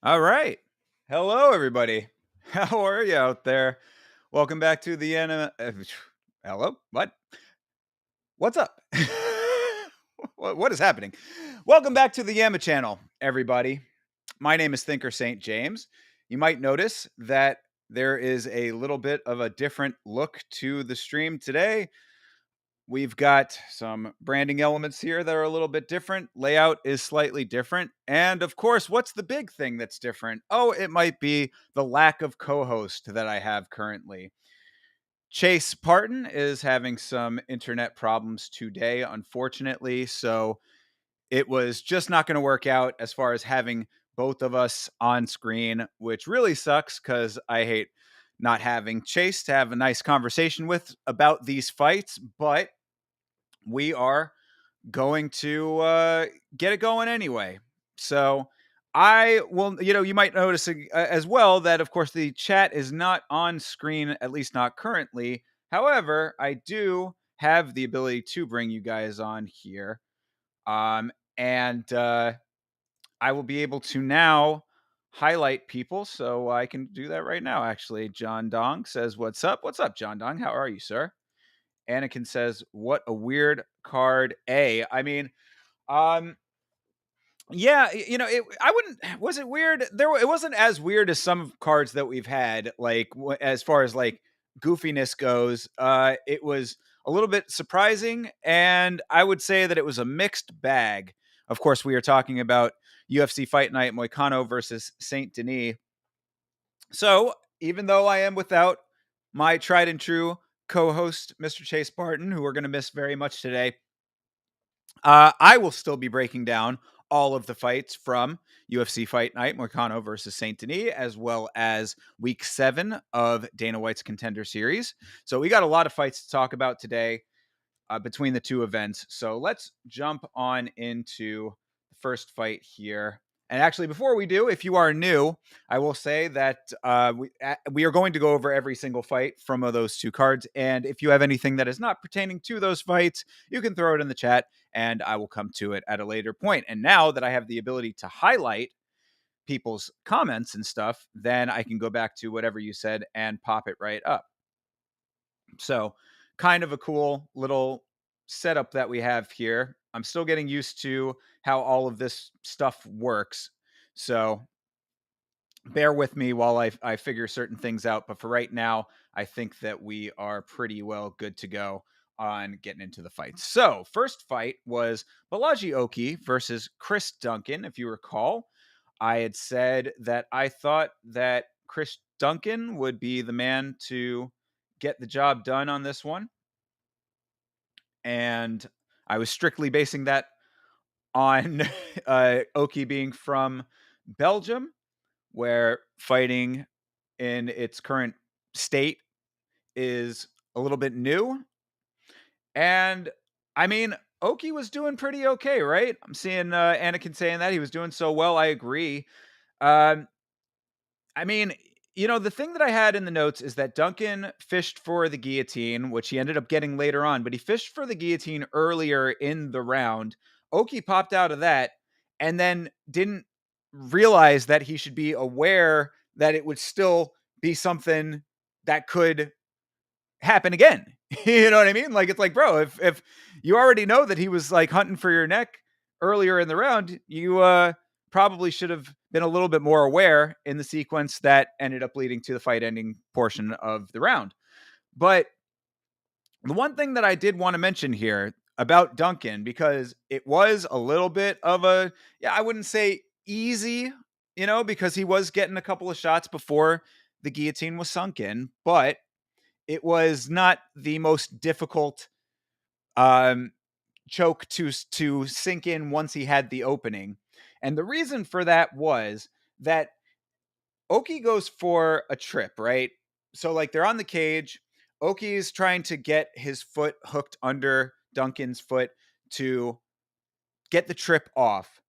All right. Hello, everybody. How are you out there? Welcome back to the hello? What? What's up? what is happening? Welcome back to the Yama channel, everybody. My name is Thinker St. James. You might notice that there is a little bit of a different look to the stream today. We've got some branding elements here that are a little bit different. Layout is slightly different. And of course, what's the big thing that's different? Oh, it might be the lack of co-host that I have currently. Chase Parton is having some internet problems today, unfortunately. So it was just not going to work out as far as having both of us on screen, which really sucks because I hate not having Chase to have a nice conversation with about these fights. But we are going to get it going anyway. So I will, you might notice as well that, of course, the chat is not on screen, at least not currently. However, I do have the ability to bring you guys on here. And I will be able to now highlight people. So I can do that right now, actually. John Dong says, "What's up? What's up, John Dong? How are you, sir?" Anakin says, "What a weird card, A." I mean, um, yeah, I wouldn't. Was it weird? It wasn't as weird as some cards that we've had. Like as far as like goofiness goes, it was a little bit surprising, and I would say that it was a mixed bag. Of course, we are talking about UFC Fight Night Moicano versus Saint-Denis. So even though I am without my tried and true co-host, Mr. Chase Barton, who we're going to miss very much today, I will still be breaking down all of the fights from UFC Fight Night, Moicano versus Saint-Denis, as well as Week 7 of Dana White's Contender Series. So we got a lot of fights to talk about today between the two events. So let's jump on into the first fight here. And actually, before we do, if you are new, I will say that we are going to go over every single fight from those two cards. And if you have anything that is not pertaining to those fights, you can throw it in the chat and I will come to it at a later point. And now that I have the ability to highlight people's comments and stuff, then I can go back to whatever you said and pop it right up. So kind of a cool little setup that we have here. I'm still getting used to how all of this stuff works. So bear with me while I figure certain things out. But for right now, I think that we are pretty well good to go on getting into the fights. So first fight was Balaji Oki versus Chris Duncan. If you recall, I had said that I thought that Chris Duncan would be the man to get the job done on this one. And I was strictly basing that on Oki being from Belgium, where fighting in its current state is a little bit new. And I mean, Oki was doing pretty okay, right? I'm seeing Anakin saying that he was doing so well. I agree. Um, I mean, the thing that I had in the notes is that Duncan fished for the guillotine, which he ended up getting later on, but he fished for the guillotine earlier in the round. Oki popped out of that and then didn't realize that he should be aware that it would still be something that could happen again. You know what I mean? Like, it's like, bro, if you already know that he was like hunting for your neck earlier in the round, you probably should have been a little bit more aware in the sequence that ended up leading to the fight ending portion of the round. But the one thing that I did want to mention here about Duncan, because it was a little bit of a, yeah, I wouldn't say easy, because he was getting a couple of shots before the guillotine was sunk in, but it was not the most difficult um, choke to sink in once he had the opening. And the reason for that was that Oki goes for a trip, right? So like they're on the cage. Oki's trying to get his foot hooked under Duncan's foot to get the trip off.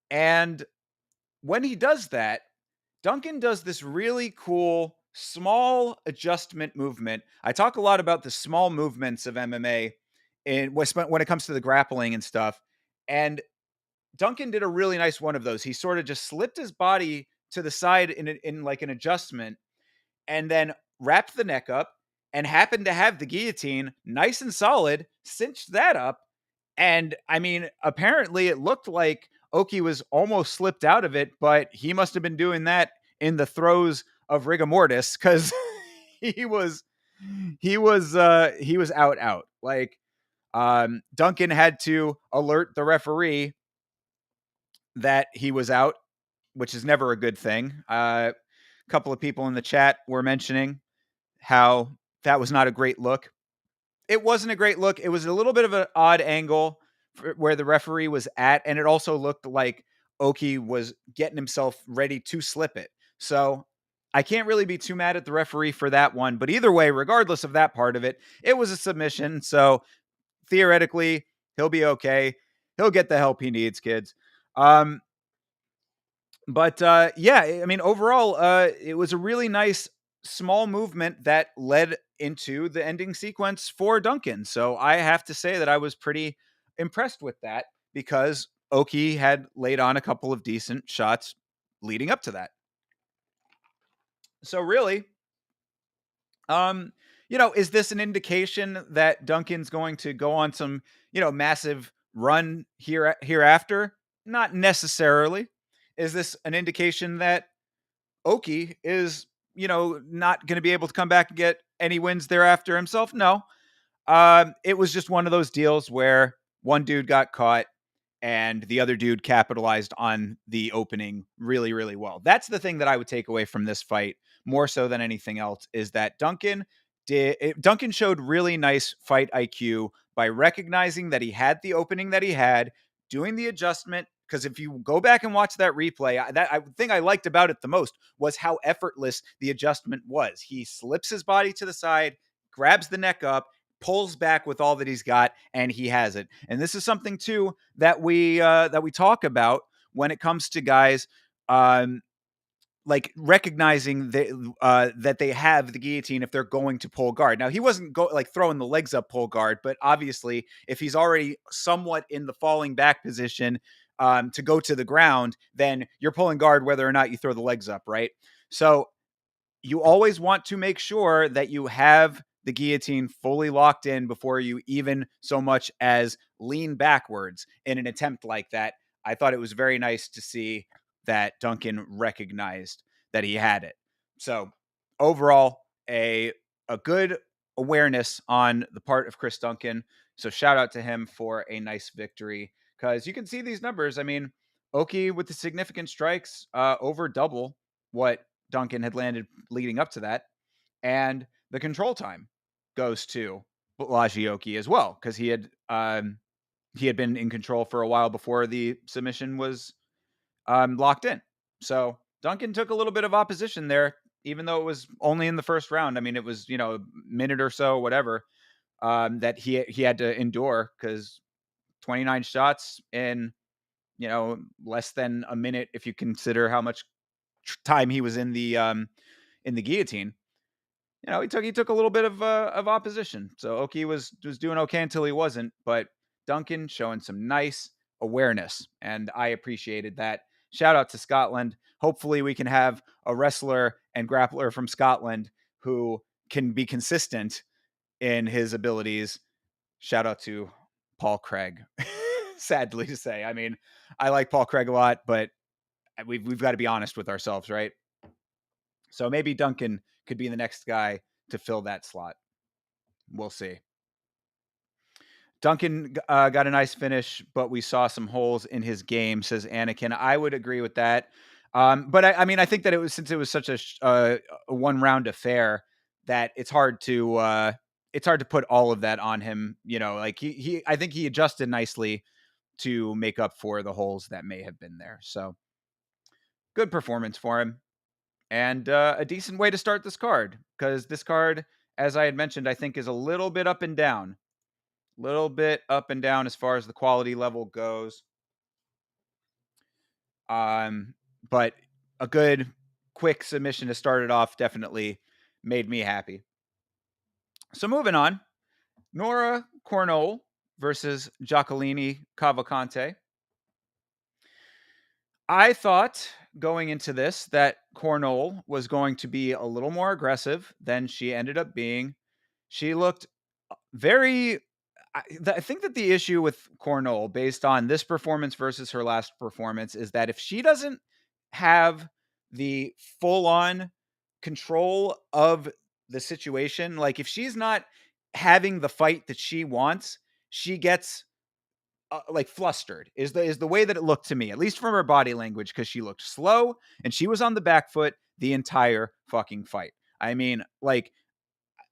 And when he does that, Duncan does this really cool small adjustment movement. I talk a lot about the small movements of MMA when it comes to the grappling and stuff. And Duncan did a really nice one of those. He sort of just slipped his body to the side in like an adjustment and then wrapped the neck up and happened to have the guillotine nice and solid, cinched that up. And I mean, apparently it looked like Oki was almost slipped out of it, but he must have been doing that in the throes of rigor mortis because he was he was out. Like Duncan had to alert the referee that he was out, which is never a good thing. A couple of people in the chat were mentioning how that was not a great look. It wasn't a great look. It was a little bit of an odd angle where the referee was at, and it also looked like Oki was getting himself ready to slip it. So I can't really be too mad at the referee for that one. But either way, regardless of that part of it, it was a submission. So theoretically, he'll be okay. He'll get the help he needs, kids. But yeah, I mean, overall, it was a really nice small movement that led into the ending sequence for Duncan. So I have to say that I was pretty impressed with that because Oki had laid on a couple of decent shots leading up to that. So really, is this an indication that Duncan's going to go on some, massive run hereafter? Not necessarily. Is this an indication that Oki is, not going to be able to come back and get any wins thereafter himself? No. It was just one of those deals where one dude got caught and the other dude capitalized on the opening really, really well. That's the thing that I would take away from this fight more so than anything else is that Duncan showed really nice fight IQ by recognizing that he had the opening that he had, doing the adjustment. Because if you go back and watch that replay, I thing I liked about it the most was how effortless the adjustment was. He slips his body to the side, grabs the neck up, pulls back with all that he's got, and he has it. And this is something too that we talk about when it comes to guys like recognizing that they have the guillotine if they're going to pull guard. Now he wasn't throwing the legs up pull guard, but obviously if he's already somewhat in the falling back position to go to the ground, then you're pulling guard whether or not you throw the legs up, right? So you always want to make sure that you have the guillotine fully locked in before you even so much as lean backwards in an attempt like that. I thought it was very nice to see that Duncan recognized that he had it. So overall, a good awareness on the part of Chris Duncan. So shout out to him for a nice victory because you can see these numbers. I mean, Oki with the significant strikes over double what Duncan had landed leading up to that. And the control time goes to Blagioki as well, because he had been in control for a while before the submission was locked in. So Duncan took a little bit of opposition there, even though it was only in the first round. I mean, it was, a minute or so, whatever, that he had to endure, because 29 shots in, less than a minute, if you consider how much time he was in the guillotine. He took a little bit of opposition. So Oki was doing okay until he wasn't, but Duncan showing some nice awareness, and I appreciated that. Shout out to Scotland. Hopefully we can have a wrestler and grappler from Scotland who can be consistent in his abilities. Shout out to Paul Craig. Sadly to say. I mean, I like Paul Craig a lot, but we've got to be honest with ourselves, right? So maybe Duncan could be the next guy to fill that slot. We'll see. Duncan got a nice finish, but we saw some holes in his game, says Anakin. I would agree with that. But I mean, I think that since it was such a one round affair, that it's hard to put all of that on him. Like I think he adjusted nicely to make up for the holes that may have been there. So good performance for him. And a decent way to start this card, because this card, as I had mentioned, I think is a little bit up and down. Little bit up and down as far as the quality level goes. But a good, quick submission to start it off definitely made me happy. So moving on, Nora Cornol versus Jacqueline Cavalcante. I thought going into this that Cornol was going to be a little more aggressive than she ended up being. She looked very. I think that the issue with Cornol, based on this performance versus her last performance, is that if she doesn't have the full-on control of the situation, like if she's not having the fight that she wants, she gets like flustered. Is the way that it looked to me, at least from her body language, because she looked slow and she was on the back foot the entire fucking fight. I mean, like,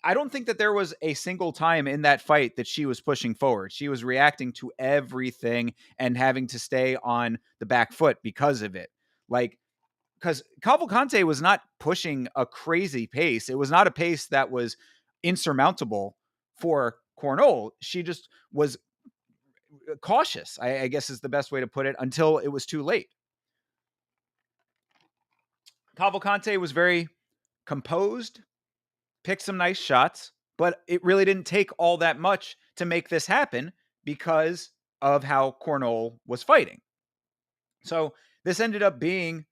I don't think that there was a single time in that fight that she was pushing forward. She was reacting to everything and having to stay on the back foot because of it. Like, because Cavalcante was not pushing a crazy pace. It was not a pace that was insurmountable for Cornol. She just was cautious, I guess is the best way to put it, until it was too late. Cavalcante was very composed, picked some nice shots, but it really didn't take all that much to make this happen because of how Cornol was fighting. So this ended up being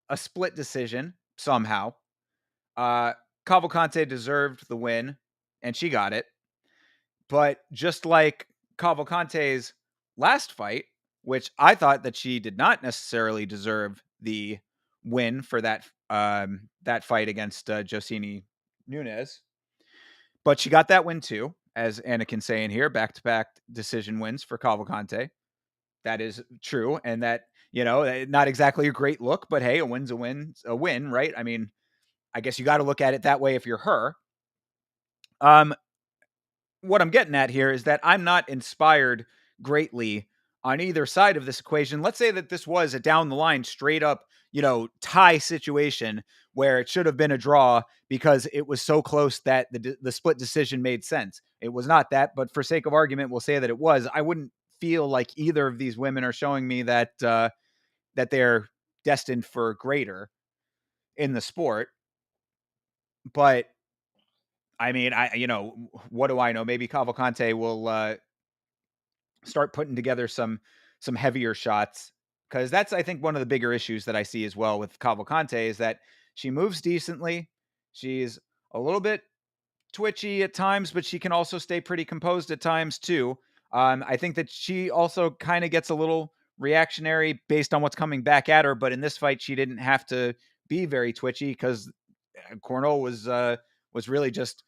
a split decision somehow. Cavalcante deserved the win, and she got it. But just like Cavalcante's last fight, which I thought that she did not necessarily deserve the win for that fight against Josini Nunes, but she got that win too, as Anakin saying here, back-to-back decision wins for Cavalcante. That is true, and that, not exactly a great look, but hey, a win's a win, right? I mean, I guess you got to look at it that way if you're her. What I'm getting at here is that I'm not inspired greatly on either side of this equation. Let's say that this was a down the line, straight up, tie situation where it should have been a draw because it was so close that the split decision made sense. It was not that, but for sake of argument, we'll say that it was. I wouldn't feel like either of these women are showing me that that they're destined for greater in the sport. But I mean, what do I know? Maybe Cavalcante will start putting together some heavier shots, because that's, I think, one of the bigger issues that I see as well with Cavalcante is that she moves decently. She's a little bit twitchy at times, but she can also stay pretty composed at times too. I think that she also kind of gets a little reactionary based on what's coming back at her, but in this fight, she didn't have to be very twitchy because Cornol was really just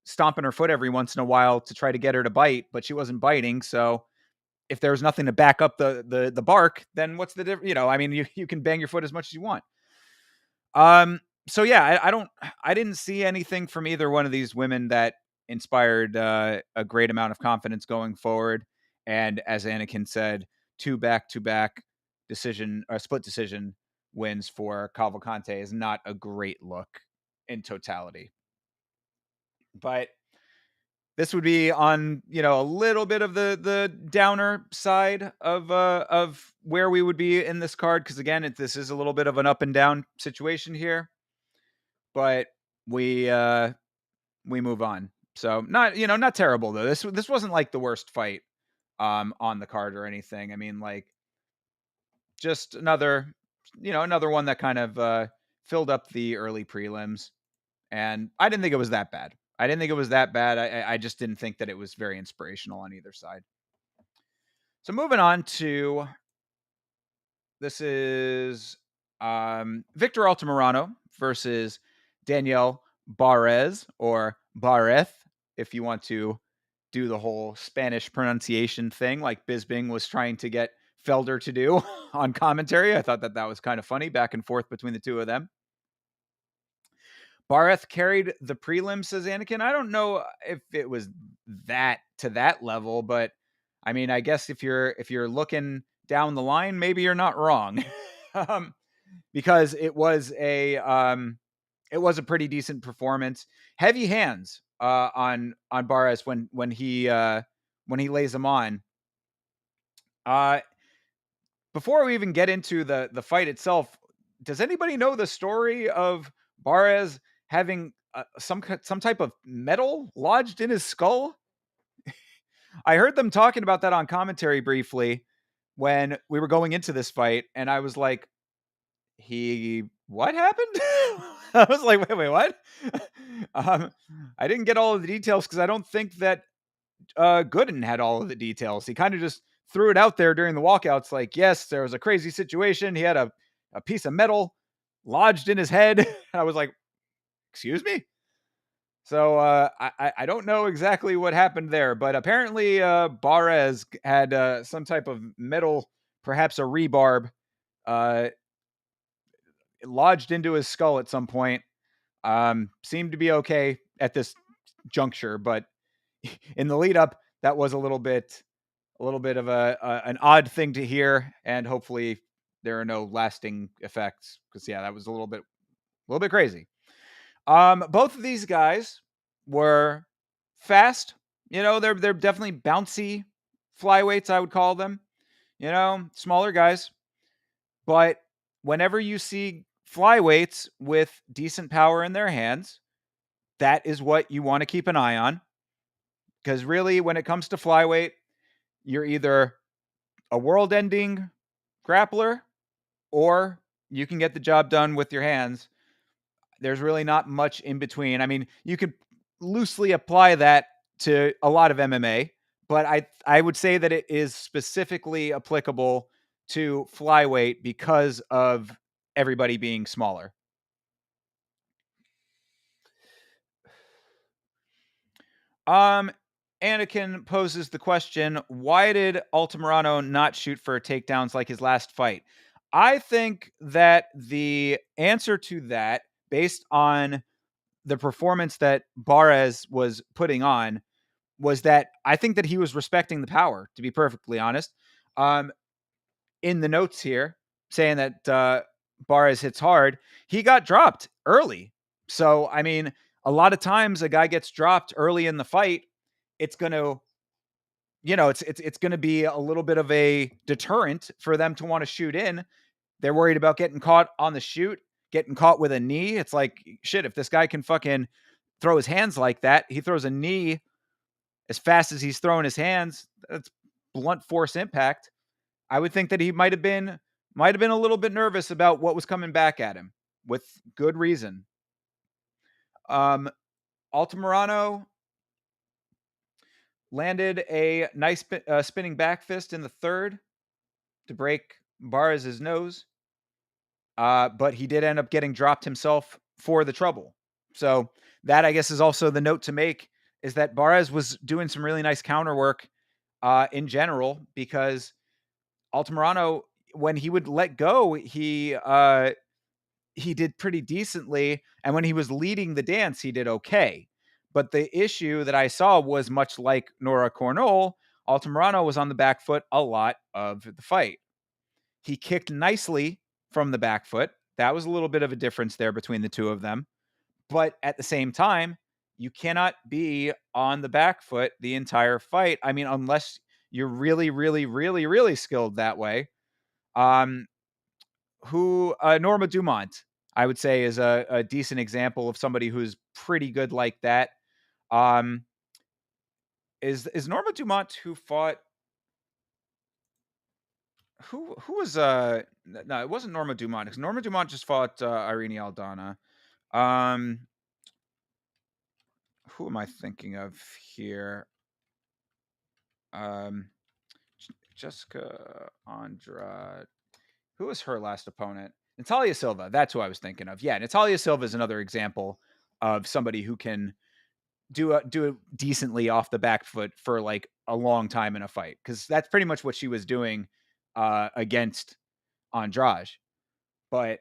stomping her foot every once in a while to try to get her to bite, but she wasn't biting. So if there's nothing to back up the bark, then what's the difference? I mean, you can bang your foot as much as you want. So yeah, I didn't see anything from either one of these women that inspired a great amount of confidence going forward. And as Anakin said, two back-to-back split decision wins for Cavalcante is not a great look in totality. But this would be on, a little bit of the downer side of where we would be in this card, because again, this is a little bit of an up and down situation here. But we move on. So not terrible though. This wasn't like the worst fight on the card or anything. I mean, like, just another one that kind of filled up the early prelims, and I didn't think it was that bad. I didn't think it was that bad. I just didn't think that it was very inspirational on either side. So moving on to this is Victor Altamirano versus Danielle Barez, or Bareth, if you want to do the whole Spanish pronunciation thing like Bisbing was trying to get Felder to do on commentary. I thought that was kind of funny, back and forth between the two of them. Bareth carried the prelim, says Anakin. I don't know if it was to that level, but I mean, I guess if you're looking down the line, maybe you're not wrong. Because it was a pretty decent performance. Heavy hands on Barres when he lays them on. Before we even get into the fight itself, does anybody know the story of Barres having some type of metal lodged in his skull? I heard them talking about that on commentary briefly when we were going into this fight, and I was like, what happened? I was like, wait, what? I didn't get all of the details because I don't think that Gooden had all of the details. He kind of just threw it out there during the walkouts, like, yes, there was a crazy situation. He had a piece of metal lodged in his head. I was like, excuse me? So I don't know exactly what happened there, but apparently Barres had some type of metal, perhaps a rebarb, uh, lodged into his skull at some point. Seemed to be okay at this juncture, but in the lead up, that was a little bit of an odd thing to hear, and hopefully there are no lasting effects, because yeah, that was a little bit crazy. Both of these guys were fast. They're definitely bouncy flyweights, I would call them. Smaller guys. But whenever you see flyweights with decent power in their hands, that is what you want to keep an eye on. Because really, when it comes to flyweight, you're either a world-ending grappler, or you can get the job done with your hands. There's really not much in between. I mean, you could loosely apply that to a lot of MMA, but I would say that it is specifically applicable to flyweight because of everybody being smaller. Anakin poses the question, why did Altamirano not shoot for takedowns like his last fight? I think that the answer to that, based on the performance that Barres was putting on, was that I think that he was respecting the power, to be perfectly honest. In the notes here, saying that Barres hits hard, he got dropped early. So, I mean, a lot of times a guy gets dropped early in the fight, it's going to it's going to be a little bit of a deterrent for them to want to shoot in. They're worried about getting caught on the shoot, getting caught with a knee. It's like, shit, if this guy can fucking throw his hands like that, he throws a knee as fast as he's throwing his hands. That's blunt force impact. I would think that he might have been a little bit nervous about what was coming back at him, with good reason. Altamirano landed a nice spinning back fist in the third to break Barres' nose. But he did end up getting dropped himself for the trouble. So that, I guess, is also the note to make, is that Barres was doing some really nice counter work in general, because Altamirano, when he would let go, he he did pretty decently, and when he was leading the dance, he did okay. But the issue that I saw was much like Nora Cornell, Altamirano was on the back foot a lot of the fight. He kicked nicely from the back foot. That was a little bit of a difference there between the two of them. But at the same time, you cannot be on the back foot the entire fight. I mean, unless you're really, really, really, really skilled that way. Um, who Norma Dumont, I would say, is a decent example of somebody who's pretty good like that. Um, is Norma Dumont who fought who was no, it wasn't Norma Dumont, because Norma Dumont just fought Irene Aldana. Um, who am I thinking of here? Um, Jessica Andrade. Who was her last opponent? Natalia Silva. That's who I was thinking of. Yeah, Natalia Silva is another example of somebody who can do it decently off the back foot for like a long time in a fight, because that's pretty much what she was doing against Andrade. But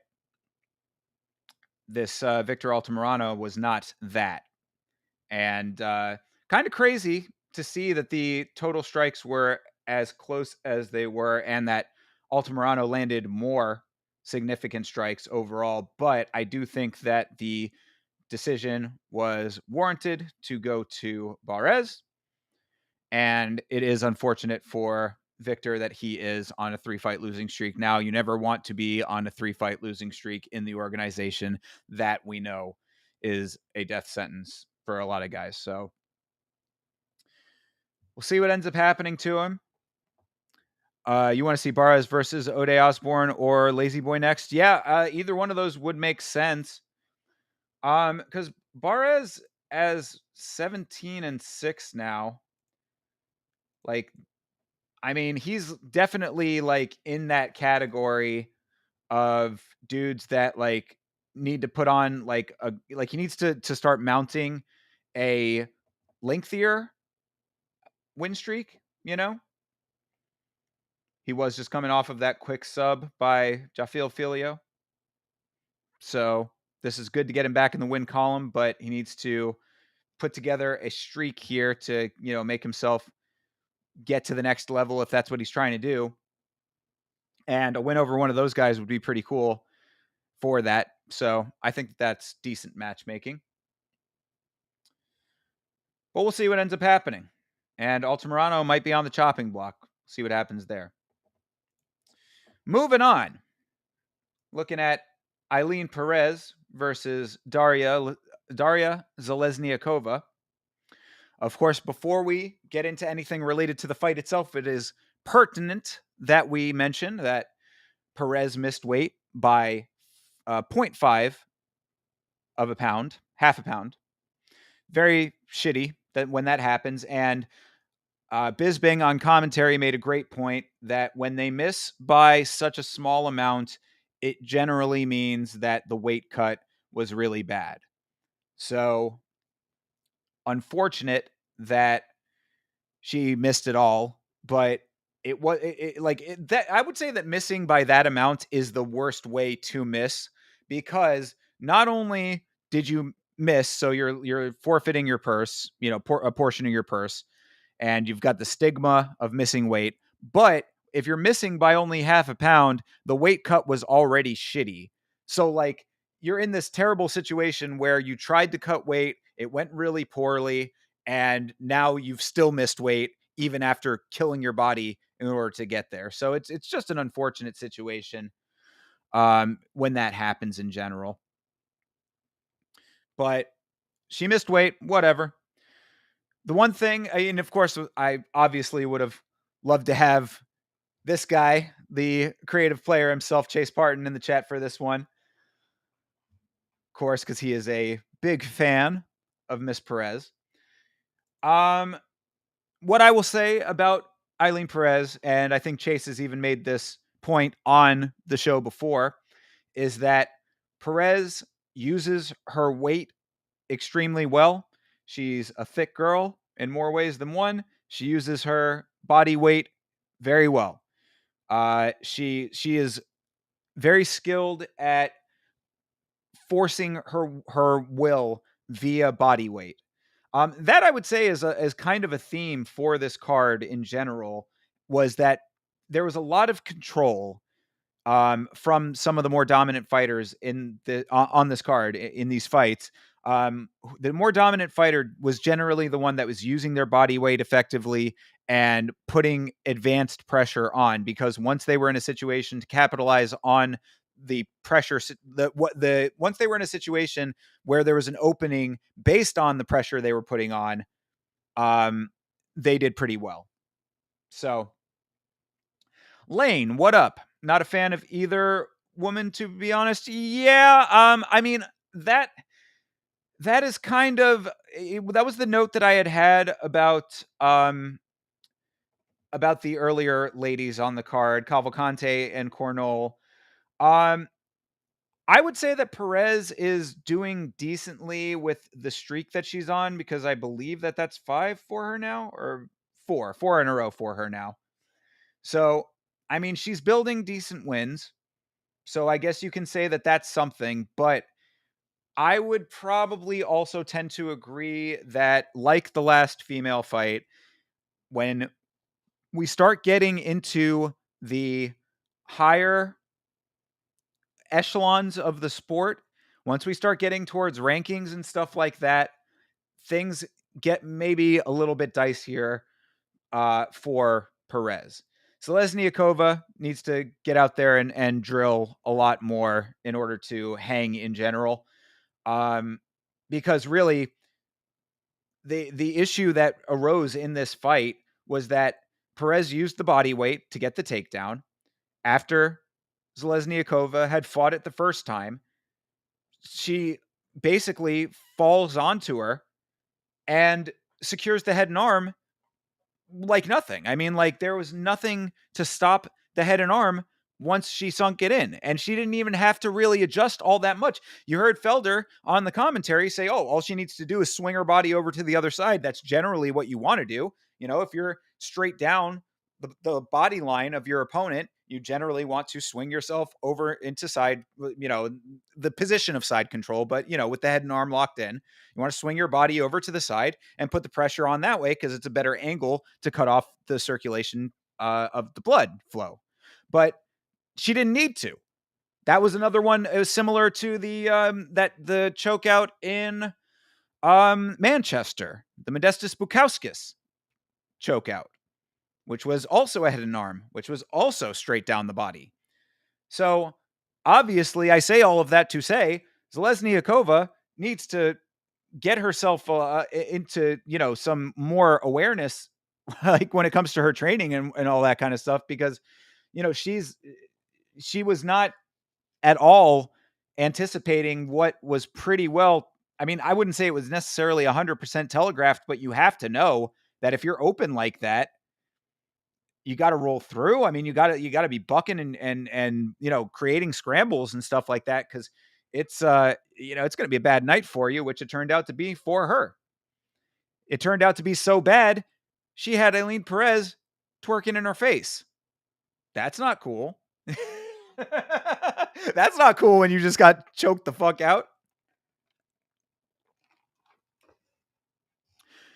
this Victor Altamirano was not that, and kind of crazy to see that the total strikes were as close as they were, and that Altamirano landed more significant strikes overall. But I do think that the decision was warranted to go to Barres, and it is unfortunate for Victor that he is on a 3-fight losing streak now. You never want to be on a 3-fight losing streak in the organization that we know is a death sentence for a lot of guys. So we'll see what ends up happening to him. You want to see Barras versus O'Day Osborne or Lazy Boy next? Yeah, either one of those would make sense. Because Barras as 17-6 now, like, I mean, he's definitely like in that category of dudes that like need to put on like he needs to start mounting a lengthier win streak, you know? He was just coming off of that quick sub by Jafil Filio. So this is good to get him back in the win column, but he needs to put together a streak here to, make himself get to the next level if that's what he's trying to do. And a win over one of those guys would be pretty cool for that. So I think that's decent matchmaking. But we'll see what ends up happening. And Altamirano might be on the chopping block. See what happens there. Moving on. Looking at Eileen Perez versus Daria Zalesniakova. Of course, before we get into anything related to the fight itself, it is pertinent that we mention that Perez missed weight by 0.5 of a pound, half a pound. Very shitty that when that happens. And Bisbing on commentary made a great point that when they miss by such a small amount, it generally means that the weight cut was really bad. So unfortunate that she missed it all, but it was that I would say that missing by that amount is the worst way to miss, because not only did you miss, so you're forfeiting your purse, a portion of your purse, and you've got the stigma of missing weight. But if you're missing by only half a pound, the weight cut was already shitty. So like you're in this terrible situation where you tried to cut weight, it went really poorly, and now you've still missed weight even after killing your body in order to get there. So it's just an unfortunate situation when that happens in general. But she missed weight, whatever. The one thing, and of course, I obviously would have loved to have this guy, the creative player himself, Chase Parton, in the chat for this one. Of course, because he is a big fan of Miss Perez. What I will say about Eileen Perez, and I think Chase has even made this point on the show before, is that Perez uses her weight extremely well. She's a thick girl in more ways than one. She uses her body weight very well. She is very skilled at forcing her will via body weight. That I would say is kind of a theme for this card in general, was that there was a lot of control from some of the more dominant fighters in the on this card in these fights. The more dominant fighter was generally the one that was using their body weight effectively and putting advanced pressure on, because once they were in a situation to capitalize on the pressure, once they were in a situation where there was an opening based on the pressure they were putting on, um, they did pretty well. So, Lane, what up? Not a fan of either woman, to be honest. Yeah, I mean, that that is kind of that was the note that I had about the earlier ladies on the card, Cavalcante and Cornol. Um, I would say that Perez is doing decently with the streak that she's on, because I believe that that's 5 for her now, or 4 in a row for her now. So, I mean, she's building decent wins. So I guess you can say that that's something, but I would probably also tend to agree that, like the last female fight, when we start getting into the higher echelons of the sport, once we start getting towards rankings and stuff like that, things get maybe a little bit dicier for Perez. Selezniakova needs to get out there and drill a lot more in order to hang in general. Um, because really, the issue that arose in this fight was that Perez used the body weight to get the takedown. After Zelezniakova had fought it the first time, she basically falls onto her and secures the head and arm like nothing. I mean, like, there was nothing to stop the head and arm once she sunk it in, and she didn't even have to really adjust all that much. You heard Felder on the commentary say, "Oh, all she needs to do is swing her body over to the other side." That's generally what you want to do. If you're straight down the body line of your opponent, you generally want to swing yourself over into side, the position of side control, but with the head and arm locked in, you want to swing your body over to the side and put the pressure on that way, because it's a better angle to cut off the circulation of the blood flow. But she didn't need to. That was another one. It was similar to the choke out in Manchester, the Modestus Bukowskis choke out, which was also a head and arm, which was also straight down the body. So obviously, I say all of that to say Zelezniakova needs to get herself into some more awareness, like when it comes to her training and all that kind of stuff, because she was not at all anticipating what was pretty well, I mean, I wouldn't say it was necessarily 100% telegraphed, but you have to know that if you're open like that, you got to roll through. I mean, you got to be bucking and creating scrambles and stuff like that, because it's going to be a bad night for you, which it turned out to be for her. It turned out to be so bad, she had Aileen Perez twerking in her face. That's not cool. That's not cool when you just got choked the fuck out.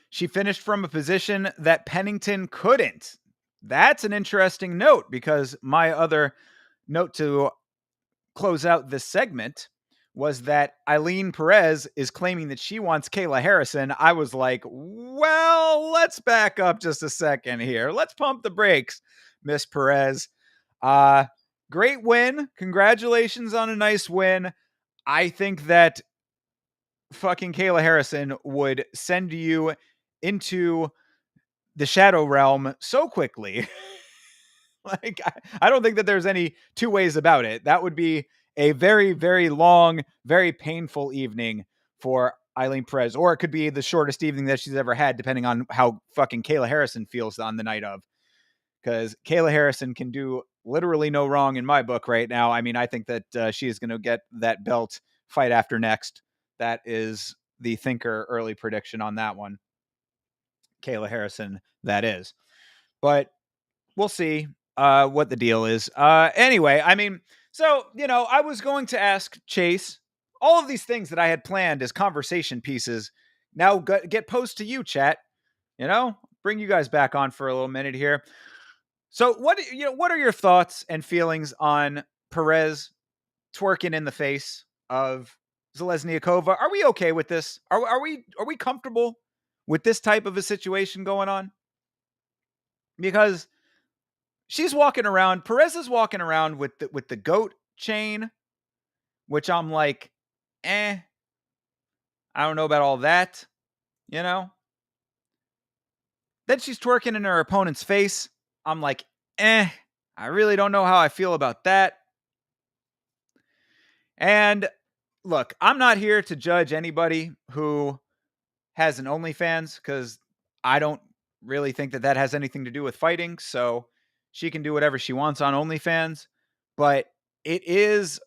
She finished from a position that Pennington couldn't. That's an interesting note, because my other note to close out this segment was that Aileen Perez is claiming that she wants Kayla Harrison. I was like, well, let's back up just a second here. Let's pump the brakes, Miss Perez. Great win. Congratulations on a nice win. I think that fucking Kayla Harrison would send you into the shadow realm so quickly. Like, I don't think that there's any two ways about it. That would be a very, very long, very painful evening for Aileen Perez, or it could be the shortest evening that she's ever had, depending on how fucking Kayla Harrison feels on the night of. Because Kayla Harrison can do literally no wrong in my book right now. I mean, I think that she is going to get that belt fight after next. That is the Thinker early prediction on that one. Kayla Harrison, that is. But we'll see what the deal is. Anyway, I mean, so, I was going to ask Chase all of these things that I had planned as conversation pieces now get posed to you, chat. Bring you guys back on for a little minute here. So what are your thoughts and feelings on Perez twerking in the face of Zalesniakova? Are we okay with this? Are we comfortable with this type of a situation going on? Because Perez is walking around with the goat chain, which I'm like, I don't know about all that, you know? Then she's twerking in her opponent's face. I'm like, I really don't know how I feel about that. And look, I'm not here to judge anybody who has an OnlyFans because I don't really think that has anything to do with fighting. So she can do whatever she wants on OnlyFans. But it is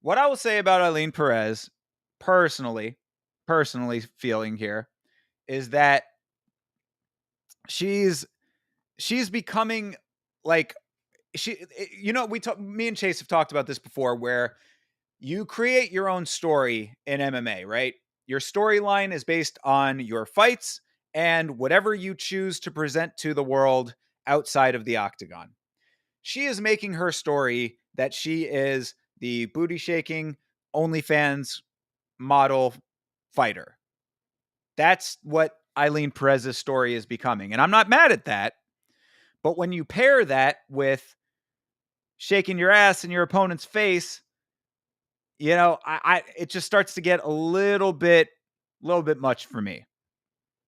what I will say about Eileen Perez, personally feeling here, is that she's becoming like me and Chase have talked about this before, where you create your own story in MMA, right? Your storyline is based on your fights and whatever you choose to present to the world outside of the octagon. She is making her story that she is the booty shaking OnlyFans model fighter. That's what Eileen Perez's story is becoming. And I'm not mad at that. But when you pair that with shaking your ass in your opponent's face, it just starts to get a little bit much for me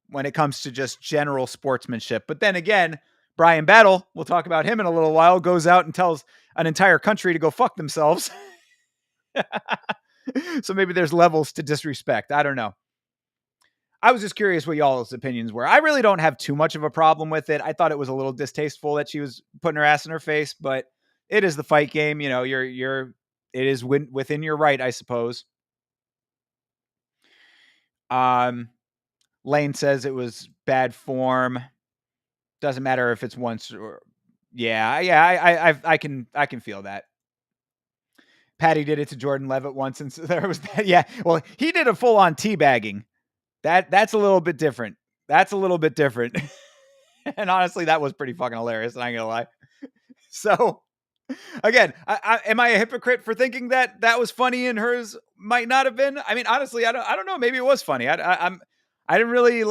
when it comes to just general sportsmanship. But then again, Brian Battle, we'll talk about him in a little while, goes out and tells an entire country to go fuck themselves. So maybe there's levels to disrespect. I don't know. I was just curious what y'all's opinions were. I really don't have too much of a problem with it. I thought it was a little distasteful that she was putting her ass in her face, but it is the fight game. It is within your right, I suppose. Lane says it was bad form. Doesn't matter if it's once or I can feel that. Patty did it to Jordan Levitt once, and so there was that. Yeah, well, he did a full on teabagging. That's a little bit different. And honestly, that was pretty fucking hilarious. I ain't gonna lie. So again, am I a hypocrite for thinking that was funny and hers might not have been? I mean, honestly, I don't know. Maybe it was funny. I didn't really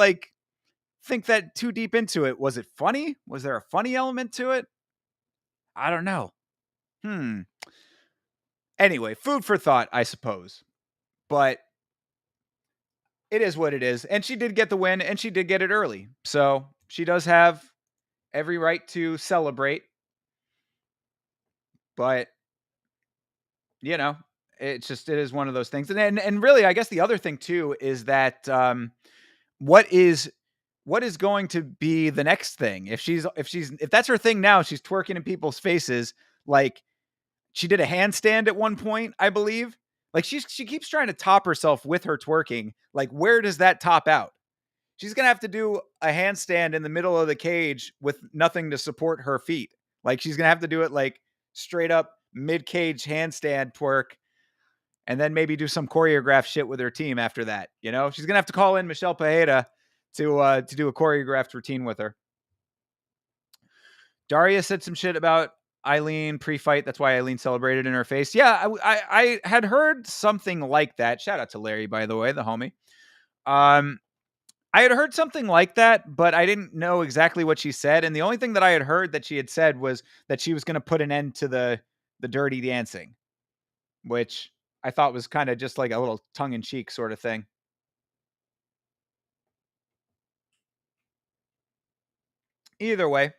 think that too deep into it. Was it funny? Was there a funny element to it? I don't know. Anyway, food for thought, I suppose. But it is what it is. And she did get the win, and she did get it early. So she does have every right to celebrate. But, it is one of those things. And really, I guess the other thing, too, is that what is going to be the next thing? If that's her thing now, she's twerking in people's faces. Like, she did a handstand at one point, I believe. Like, she keeps trying to top herself with her twerking. Like, where does that top out? She's going to have to do a handstand in the middle of the cage with nothing to support her feet. Like, she's going to have to do it like straight up mid-cage handstand twerk, and then maybe do some choreographed shit with her team after that. She's going to have to call in Michelle Pajeda to do a choreographed routine with her. Daria said some shit about Eileen pre-fight. That's why Eileen celebrated in her face. Yeah, I had heard something like that. Shout out to Larry, by the way, the homie. I had heard something like that, but I didn't know exactly what she said. And the only thing that I had heard that she had said was that she was going to put an end to the dirty dancing, which I thought was kind of just like a little tongue-in-cheek sort of thing. Either way,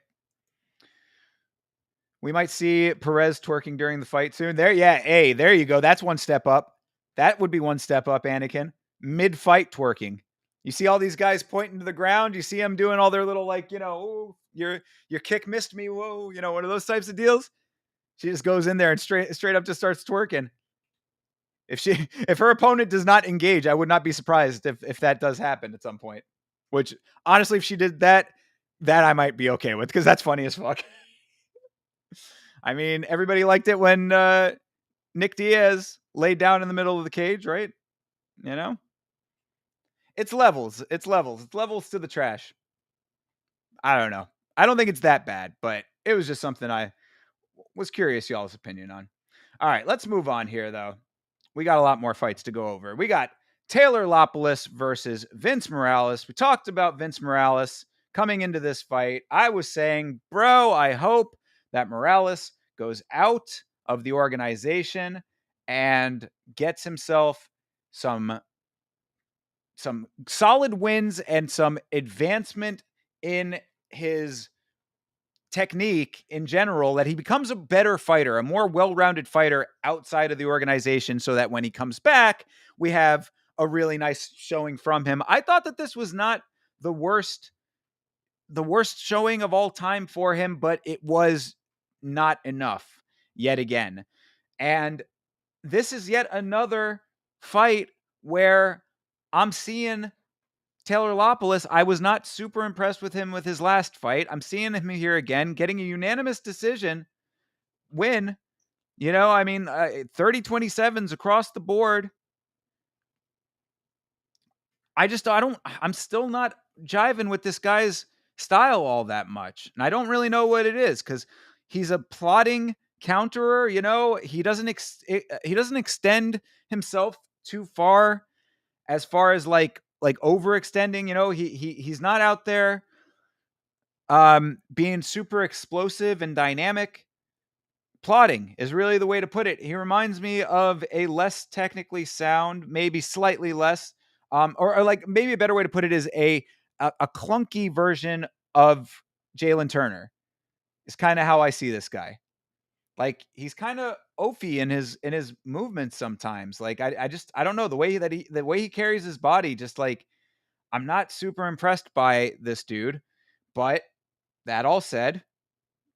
we might see Perez twerking during the fight soon. There you go. That's one step up. That would be one step up, Anakin. Mid-fight twerking. You see all these guys pointing to the ground. You see them doing all their little oh, your kick missed me. Whoa, one of those types of deals. She just goes in there and straight up just starts twerking. If her opponent does not engage, I would not be surprised if that does happen at some point. Which honestly, if she did that I might be okay with, because that's funny as fuck. I mean, everybody liked it when Nick Diaz laid down in the middle of the cage, right? You know? It's levels. It's levels. It's levels to the trash. I don't know. I don't think it's that bad, but it was just something I was curious y'all's opinion on. All right, let's move on here though. We got a lot more fights to go over. We got Taylor Lopoulos versus Vince Morales. We talked about Vince Morales coming into this fight. I was saying, bro, I hope that Morales goes out of the organization and gets himself some solid wins and some advancement in his technique in general, that he becomes a better fighter, a more well-rounded fighter outside of the organization, so that when he comes back, we have a really nice showing from him. I thought that this was not the worst showing of all time for him, but it was not enough yet again. And this is yet another fight where I'm seeing Taylor Lopoulos. I was not super impressed with him with his last fight. I'm seeing him here again, getting a unanimous decision win. You know, I mean, 30-27s across the board. I'm still not jiving with this guy's style all that much. And I don't really know what it is, because he's a plotting counterer. You know, he doesn't extend himself too far as like overextending. You know, he's not out there being super explosive and dynamic. Plotting is really the way to put it. He reminds me of a less technically sound, maybe slightly less, or like maybe a better way to put it is a clunky version of Jalen Turner. Is kind of how I see this guy. Like, he's kind of oafy in his movements sometimes. Like, I don't know, the way he carries his body. Just like, I'm not super impressed by this dude. But that all said,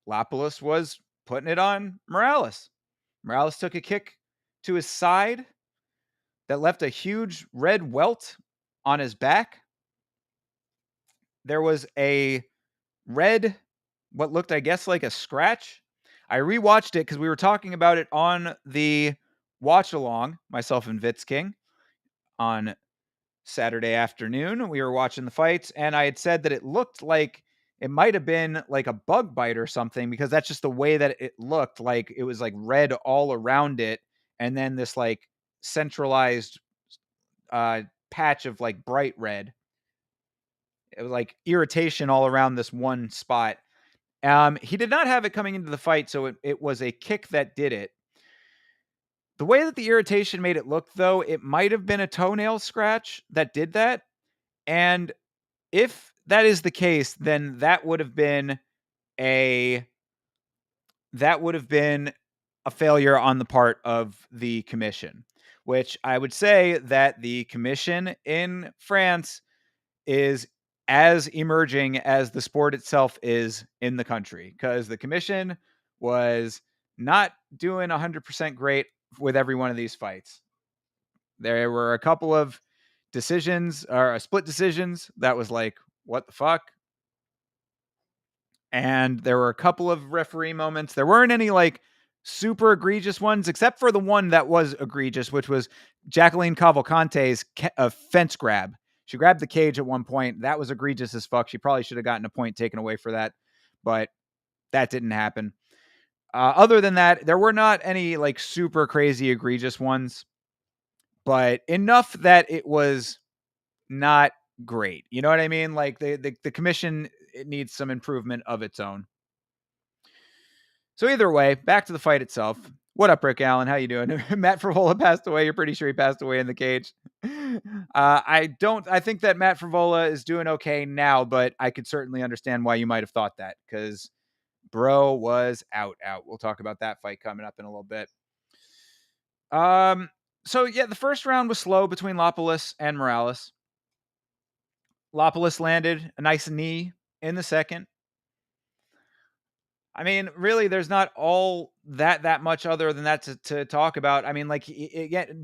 Lapoulos was putting it on Morales. Morales took a kick to his side that left a huge red welt on his back. There was a red, what looked, I guess, like a scratch. I rewatched it because we were talking about it on the watch along, myself and Vitz King, on Saturday afternoon. We were watching the fights, and I had said that it looked like it might have been like a bug bite or something, because that's just the way that it looked. Like, it was like red all around it, and then this like centralized patch of like bright red. It was like irritation all around this one spot. He did not have it coming into the fight, so it was a kick that did it. The way that the irritation made it look, though, it might have been a toenail scratch that did that. And if that is the case, then that would have been a failure on the part of the commission, which I would say that the commission in France is as emerging as the sport itself is in the country, because the commission was not doing 100% great with every one of these fights. There were a couple of decisions, or split decisions, that was like, what the fuck? And there were a couple of referee moments. There weren't any like super egregious ones, except for the one that was egregious, which was Jacqueline Cavalcante's fence grab. She grabbed the cage at one point. That was egregious as fuck. She probably should have gotten a point taken away for that, but that didn't happen. Other than that, there were not any like super crazy egregious ones, but enough that it was not great. You know what I mean? Like, the commission, it needs some improvement of its own. So either way, back to the fight itself. What up, Rick Allen? How you doing? Matt Frivola passed away. You're pretty sure he passed away in the cage. I think that Matt Frivola is doing okay now, but I could certainly understand why you might have thought that, because bro was out. We'll talk about that fight coming up in a little bit. So yeah, the first round was slow between Lopoulos and Morales. Lopoulos landed a nice knee in the second. I mean, really, there's not all that much other than that to talk about. I mean, like,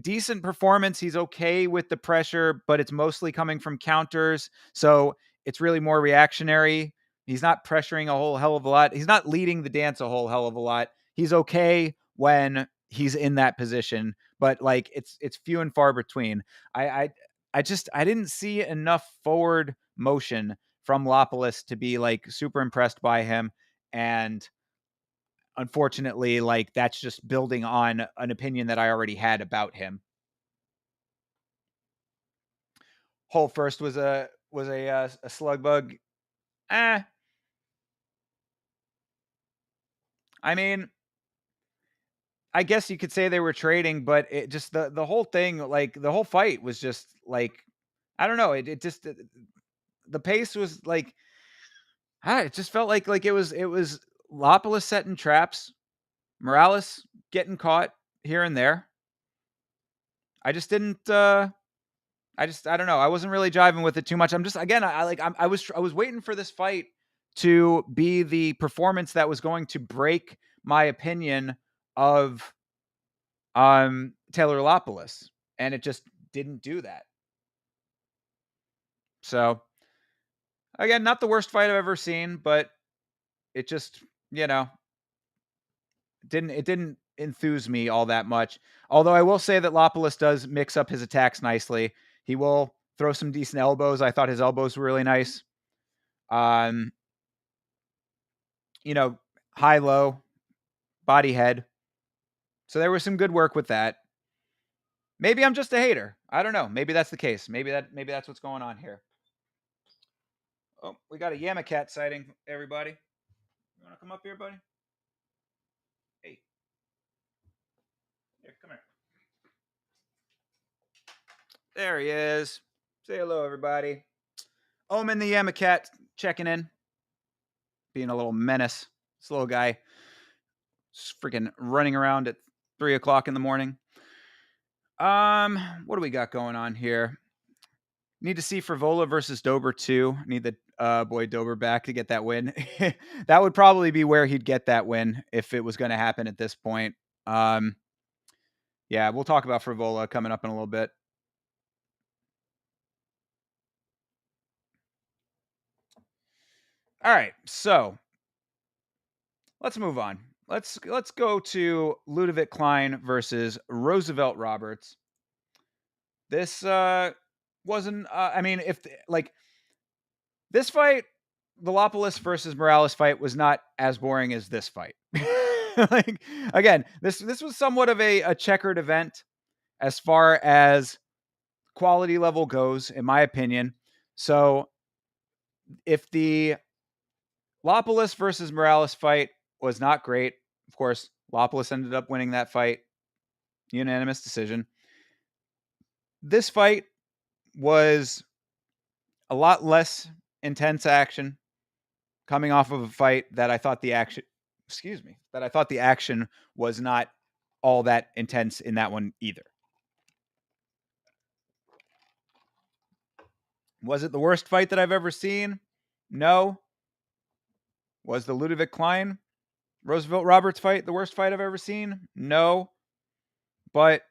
decent performance. He's okay with the pressure, but it's mostly coming from counters. So it's really more reactionary. He's not pressuring a whole hell of a lot. He's not leading the dance a whole hell of a lot. He's okay when he's in that position, but like it's few and far between. I didn't see enough forward motion from Lapalus to be like super impressed by him, and unfortunately, like that's just building on an opinion that I already had about him. Hole first was a slug bug. Eh, I mean, I guess you could say they were trading, but it just the whole thing, like the whole fight was just like I don't know. It just the pace was like it just felt like it was Lapalus setting traps, Morales getting caught here and there. I just didn't. I don't know. I wasn't really jiving with it too much. I'm just again. I was waiting for this fight to be the performance that was going to break my opinion of Taylor Lapalus, and it just didn't do that. So again, not the worst fight I've ever seen, but it just you know didn't enthuse me all that much. Although I will say that Lapalus does mix up his attacks nicely. He will throw some decent elbows. I thought his elbows were really nice. Um, you know, high low, body head. So there was some good work with that. Maybe I'm just a hater. I don't know. Maybe that's the case. Maybe that's what's going on here. Oh, we got a Yamacat sighting, everybody. You want to come up here, buddy? Hey. Here, come here. There he is. Say hello, everybody. Omen the Yamacat checking in. Being a little menace. This little guy freaking running around at 3 o'clock in the morning. What do we got going on here? Need to see Frivola versus Dober too. Need the boy Dober back to get that win. That would probably be where he'd get that win if it was going to happen at this point. Yeah, we'll talk about Frivola coming up in a little bit. All right, so let's move on. Let's go to Ludovic Klein versus Roosevelt Roberts. This wasn't. I mean, if like this fight, the Lapalus versus Morales fight was not as boring as this fight. Like again, this was somewhat of a checkered event as far as quality level goes, in my opinion. So if the Lapalus versus Morales fight was not great, of course, Lapalus ended up winning that fight, unanimous decision. This fight was a lot less intense action coming off of a fight that I thought the action, that I thought the action was not all that intense in that one either. Was it the worst fight that I've ever seen? No. Was the Ludovic Klein Roosevelt Roberts fight the worst fight I've ever seen? No. But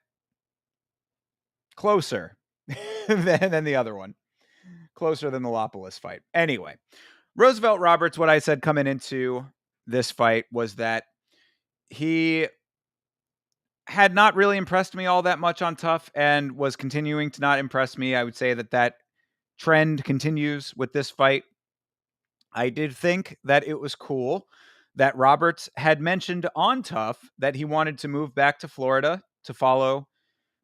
closer than the other one. Closer than the Lapalus fight. Anyway, Roosevelt Roberts, what I said coming into this fight was that he had not really impressed me all that much on Tough and was continuing to not impress me. I would say that trend continues with this fight. I did think that it was cool that Roberts had mentioned on Tough that he wanted to move back to Florida to follow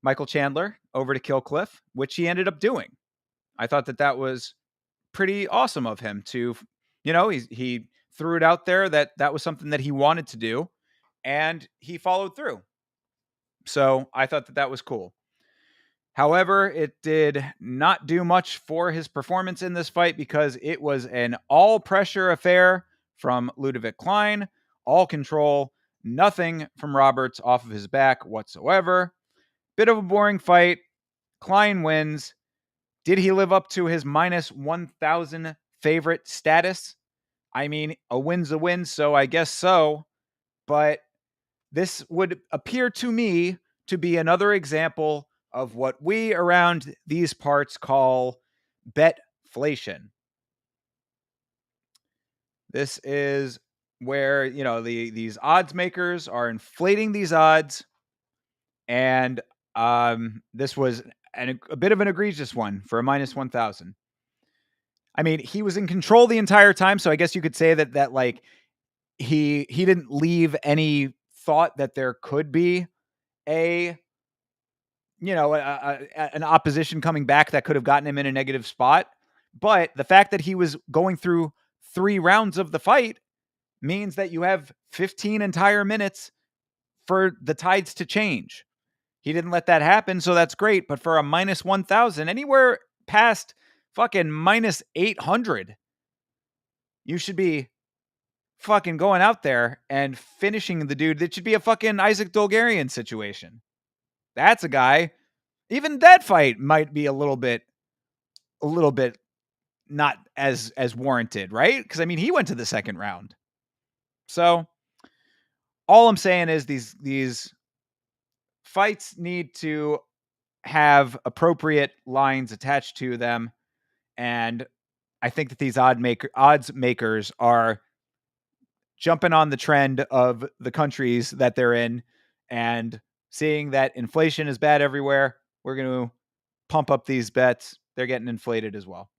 Michael Chandler over to Kill Cliff, which he ended up doing. I thought that was pretty awesome of him to, he threw it out there that was something that he wanted to do, and he followed through. So I thought that was cool. However, it did not do much for his performance in this fight because it was an all pressure affair from Ludovic Klein, all control, nothing from Roberts off of his back whatsoever. Bit of a boring fight. Klein wins. Did he live up to his minus 1,000 favorite status? I mean, a win's a win, so I guess so. But this would appear to me to be another example of what we around these parts call betflation. This is where, these odds makers are inflating these odds, and This was a bit of an egregious one for a minus 1,000. I mean, he was in control the entire time, so I guess you could say that like he didn't leave any thought that there could be a an opposition coming back that could have gotten him in a negative spot. But the fact that he was going through 3 rounds of the fight means that you have 15 entire minutes for the tides to change. He didn't let that happen, so that's great. But for a minus 1,000, anywhere past fucking minus 800, you should be fucking going out there and finishing the dude. That should be a fucking Isaac Dolgarian situation. That's a guy. Even that fight might be a little bit not as warranted, right? Because I mean, he went to the second round. So all I'm saying is these fights need to have appropriate lines attached to them, and I think that these odds makers are jumping on the trend of the countries that they're in and seeing that inflation is bad everywhere. We're going to pump up these bets. They're getting inflated as well.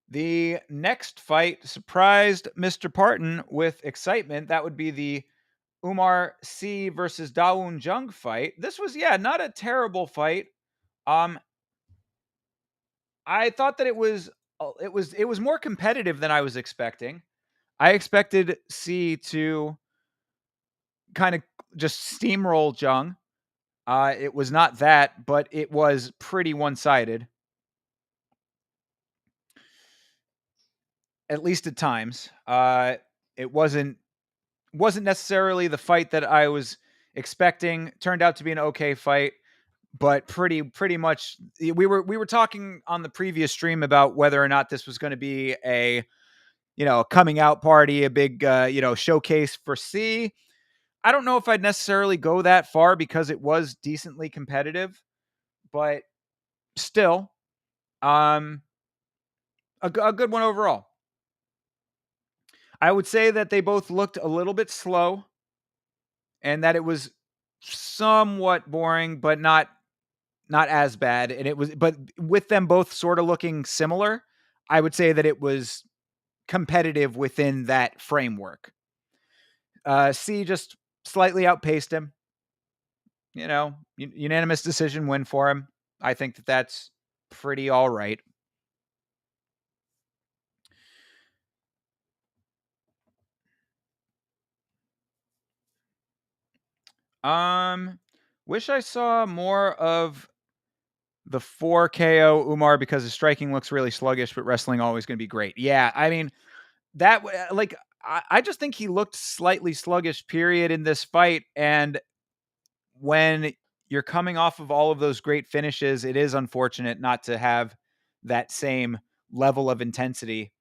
The next fight surprised Mr. Parton with excitement. That would be the Umar Sy versus Dawoon Jung fight. This was, not a terrible fight. I thought that it was more competitive than I was expecting. I expected Sy to kind of just steamroll Jung. It was not that, but it was pretty one-sided. At least at times. It wasn't necessarily the fight that I was expecting. Turned out to be an okay fight, but pretty much we were talking on the previous stream about whether or not this was going to be a coming out party, a big showcase for Sy. I don't know if I'd necessarily go that far because it was decently competitive, but still, a good one overall. I would say that they both looked a little bit slow and that it was somewhat boring, but not as bad. And but with them both sort of looking similar, I would say that it was competitive within that framework. Sy just slightly outpaced him. Unanimous decision win for him. I think that that's pretty all right. Wish I saw more of the 4 KO Umar because his striking looks really sluggish, but wrestling always going to be great. Yeah, I mean that like I just think he looked slightly sluggish. Period in this fight, and when you're coming off of all of those great finishes, it is unfortunate not to have that same level of intensity.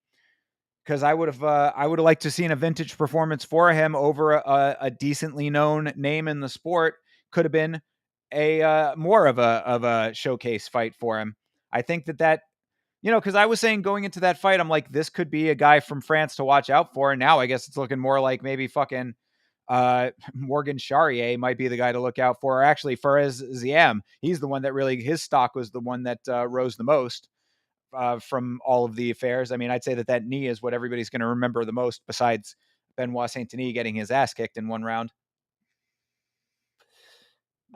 Because I would have liked to seen a vintage performance for him over a decently known name in the sport. Could have been a more of a showcase fight for him. I think that because I was saying going into that fight, I'm like, this could be a guy from France to watch out for. And now I guess it's looking more like maybe fucking Morgan Charrier might be the guy to look out for. Or actually, Fares Ziam, he's the one that really, his stock was the one that rose the most from all of the affairs. I mean, I'd say that knee is what everybody's going to remember the most, besides Benoit Saint-Denis getting his ass kicked in one round.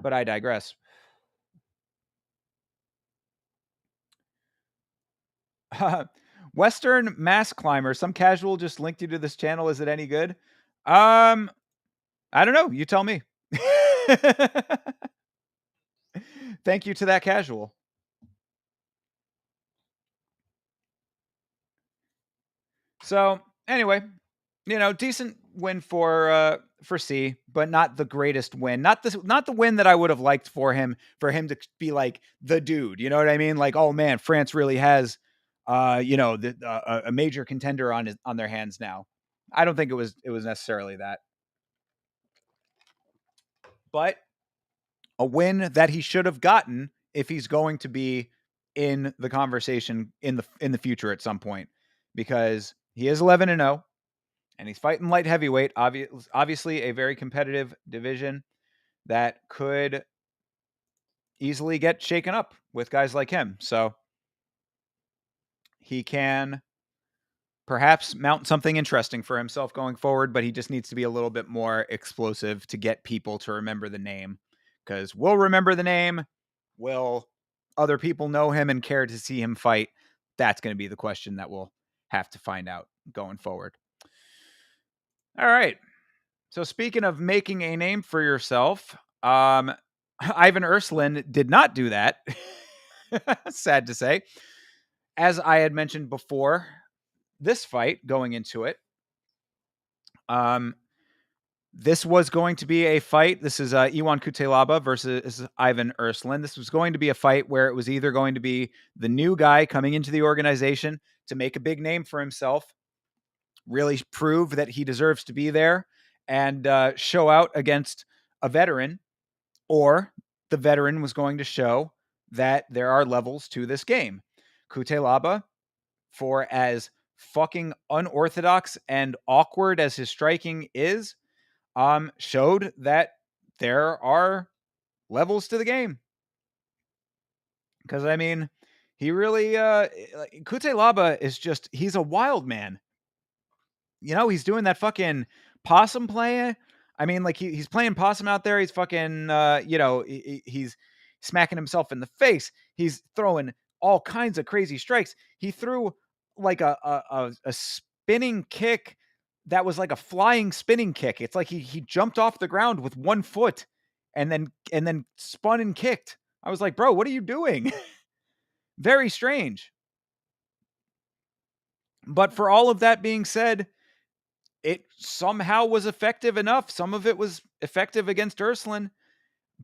But I digress. Western Mass Climber. Some casual just linked you to this channel. Is it any good? I don't know. You tell me. Thank you to that casual. So anyway, decent win for Sy, but not the greatest win. Not the win that I would have liked for him to be like the dude. You know what I mean? Like, oh man, France really has a major contender on their hands now. I don't think it was necessarily that. But a win that he should have gotten if he's going to be in the conversation in the future at some point, because he is 11-0 and he's fighting light heavyweight, obviously a very competitive division. that could easily get shaken up with guys like him. So he can perhaps mount something interesting for himself going forward, but he just needs to be a little bit more explosive to get people to remember the name. Because we'll remember the name. Will other people know him and care to see him fight? That's going to be the question that we'll have to find out going forward. All right. So speaking of making a name for yourself, Ivan Ursulin did not do that. Sad to say. As I had mentioned before, this fight going into it, this was going to be a fight. This is Iwan Kutelaba versus Ivan Ursulin. This was going to be a fight where it was either going to be the new guy coming into the organization to make a big name for himself, really prove that he deserves to be there, and show out against a veteran, or the veteran was going to show that there are levels to this game. Kutelaba, for as fucking unorthodox and awkward as his striking is, showed that there are levels to the game. Because I mean, he really Kutelaba is just, he's a wild man. You know, he's doing that fucking possum play. I mean, like he's playing possum out there. He's fucking he's smacking himself in the face. He's throwing all kinds of crazy strikes. He threw like a spinning kick that was like a flying spinning kick. It's like he jumped off the ground with one foot and then spun and kicked. I was like, bro, what are you doing? Very strange. But for all of that being said, it somehow was effective enough. Some of it was effective against Ursulin.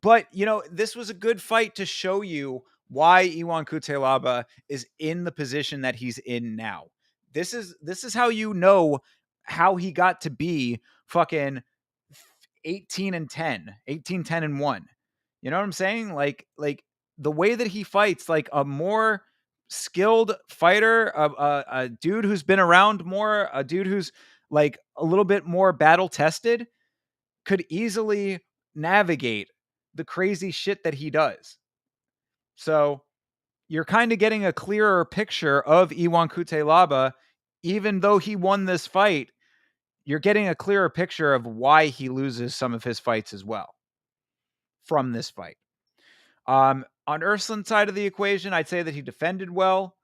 But, you know, this was a good fight to show you why Iwan Kutelaba is in the position that he's in now. This is how you know how he got to be fucking 18 and 10, 18, 10 and 1. You know what I'm saying? Like the way that he fights, like a more skilled fighter, a dude who's been around more, a dude who's like a little bit more battle tested, could easily navigate the crazy shit that he does. So you're kind of getting a clearer picture of Iwan Kutelaba. Even though he won this fight, you're getting a clearer picture of why he loses some of his fights as well from this fight. On Ursulin's side of the equation, I'd say that he defended well,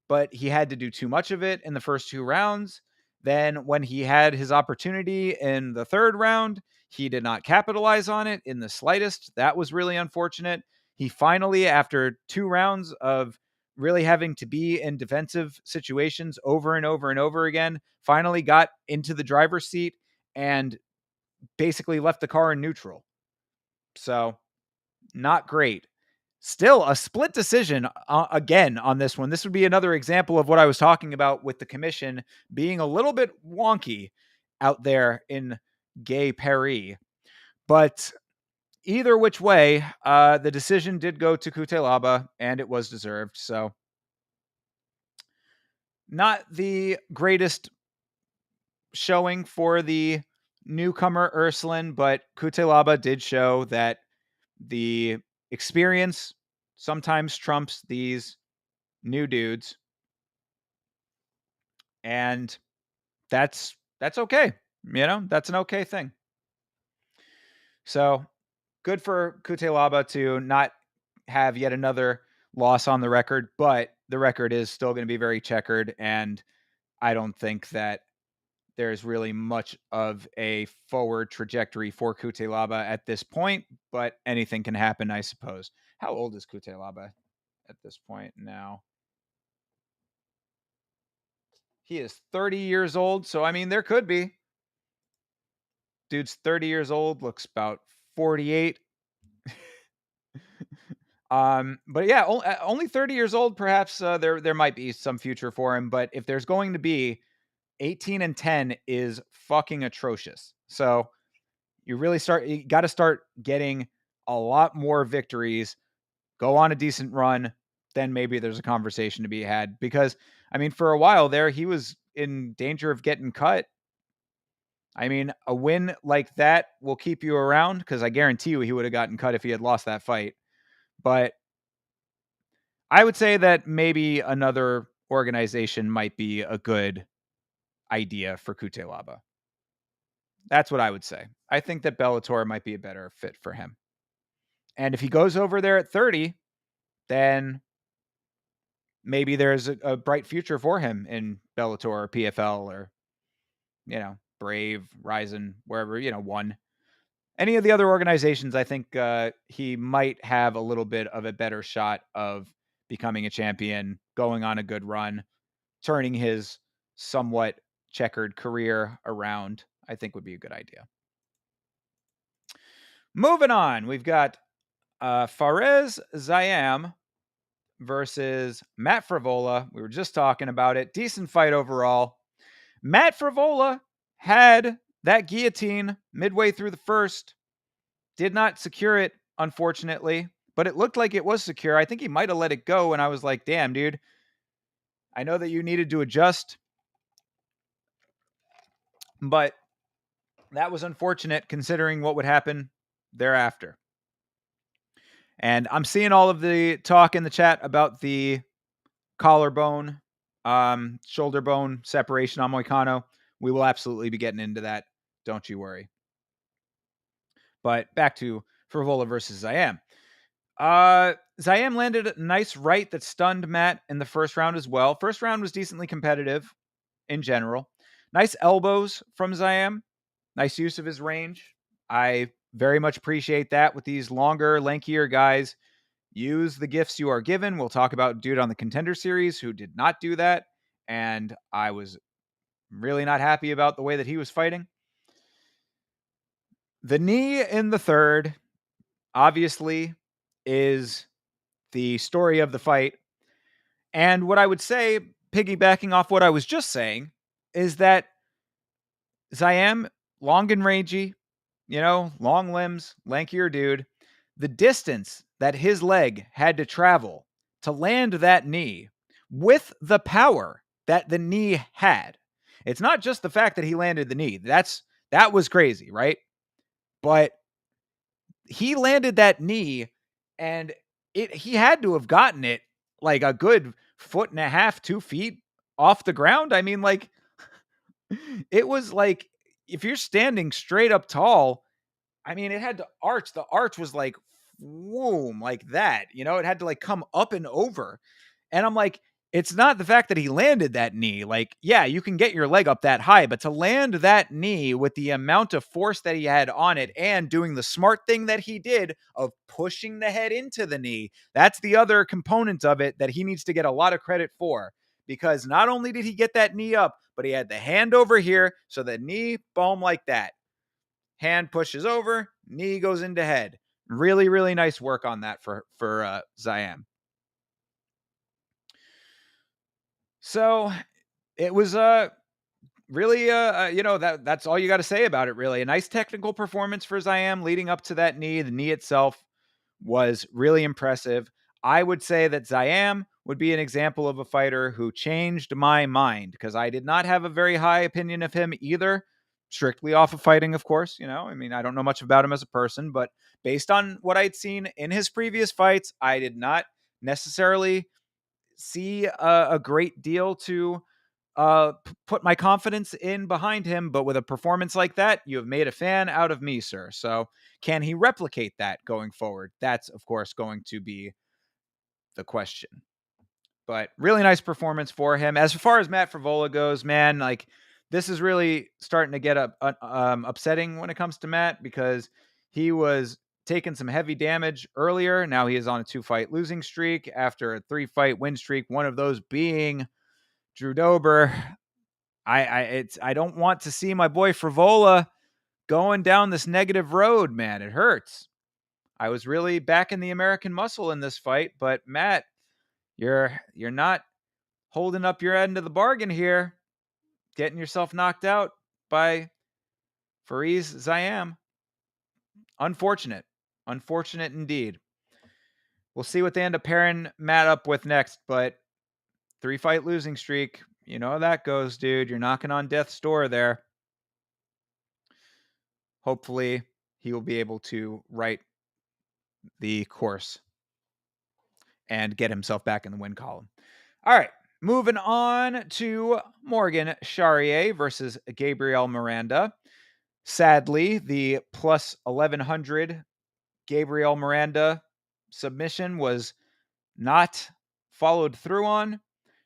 but he had to do too much of it in the first 2 rounds. Then when he had his opportunity in the 3rd round, he did not capitalize on it in the slightest. That was really unfortunate. He finally, after 2 rounds of really having to be in defensive situations over and over and over again, finally got into the driver's seat and basically left the car in neutral. So, not great. Still a split decision again on this one. This would be another example of what I was talking about with the commission being a little bit wonky out there in gay Paris. But either which way, the decision did go to Kutelaba, and it was deserved. So not the greatest showing for the newcomer Ursulin, but Kutelaba did show that the experience sometimes trumps these new dudes, and that's okay. You know, that's an okay thing. So good for Kutelaba to not have yet another loss on the record, but the record is still going to be very checkered, and I don't think that there's really much of a forward trajectory for Kutelaba at this point, but anything can happen, I suppose. How old is Kutelaba at this point now? He is 30 years old, so I mean, there could be. Dude's 30 years old, looks about 48. But yeah, only 30 years old. Perhaps there might be some future for him, but if there's going to be 18 and 10 is fucking atrocious. So you got to start getting a lot more victories, go on a decent run, then maybe there's a conversation to be had. Because I mean, for a while there, he was in danger of getting cut. I mean, a win like that will keep you around because I guarantee you he would have gotten cut if he had lost that fight. But I would say that maybe another organization might be a good idea for Kutelaba. That's what I would say. I think that Bellator might be a better fit for him. And if he goes over there at 30, then maybe there's a bright future for him in Bellator or PFL or, Brave, Ryzen, wherever, one. Any of the other organizations, I think he might have a little bit of a better shot of becoming a champion, going on a good run, turning his somewhat checkered career around, I think would be a good idea. Moving on, we've got Fares Zayam versus Matt Frivola. We were just talking about it. Decent fight overall. Matt Frivola had that guillotine midway through the first. Did not secure it, unfortunately, but it looked like it was secure. I think he might have let it go, and I was like, damn, dude. I know that you needed to adjust, but that was unfortunate considering what would happen thereafter. And I'm seeing all of the talk in the chat about the collarbone, shoulder bone separation on Moicano. We will absolutely be getting into that. Don't you worry. But back to Frivola versus Zayam. Zayam landed a nice right that stunned Matt in the first round as well. First round was decently competitive in general. Nice elbows from Zayam. Nice use of his range. I very much appreciate that with these longer, lankier guys. Use the gifts you are given. We'll talk about dude on the Contender series who did not do that. And I was really not happy about the way that he was fighting. The knee in the third, obviously, is the story of the fight. And what I would say, piggybacking off what I was just saying, is that Zayam, long and rangy, long limbs, lankier dude. The distance that his leg had to travel to land that knee with the power that the knee had. It's not just the fact that he landed the knee. That was crazy, right? But he landed that knee and he had to have gotten it like a good 1.5 feet, 2 feet off the ground. I mean, like, it was like if you're standing straight up tall, I mean, it had to arch. The arch was like, whoom, like that. It had to like come up and over. And I'm like, it's not the fact that he landed that knee. Like, yeah, you can get your leg up that high, but to land that knee with the amount of force that he had on it and doing the smart thing that he did of pushing the head into the knee, that's the other component of it that he needs to get a lot of credit for. Because not only did he get that knee up, but he had the hand over here. So the knee, boom, like that. Hand pushes over, knee goes into head. Really, really nice work on that for Zayam. So it was really that's all you got to say about it. Really, a nice technical performance for Zayam leading up to that knee. The knee itself was really impressive. I would say that Zayam would be an example of a fighter who changed my mind because I did not have a very high opinion of him either. Strictly off of fighting, of course. I mean, I don't know much about him as a person, but based on what I'd seen in his previous fights, I did not necessarily see a great deal to put my confidence in behind him. But with a performance like that, you have made a fan out of me, sir. So can he replicate that going forward? That's, of course, going to be the question. But really nice performance for him. As far as Matt Frivola goes, man, like this is really starting to get upsetting when it comes to Matt because he was taking some heavy damage earlier. Now he is on a 2-fight losing streak after a 3-fight win streak. One of those being Drew Dober. I don't want to see my boy Frivola going down this negative road, man. It hurts. I was really backing the American Muscle in this fight, but Matt, you're not holding up your end of the bargain here, getting yourself knocked out by Fares Zayam. Unfortunate. Unfortunate indeed. We'll see what they end up pairing Matt up with next, but 3-fight losing streak. You know how that goes, dude. You're knocking on death's door there. Hopefully, he will be able to right the course and get himself back in the win column. All right, moving on to Morgan Charrier versus Gabriel Miranda. Sadly, the plus 1100 Gabriel Miranda submission was not followed through on.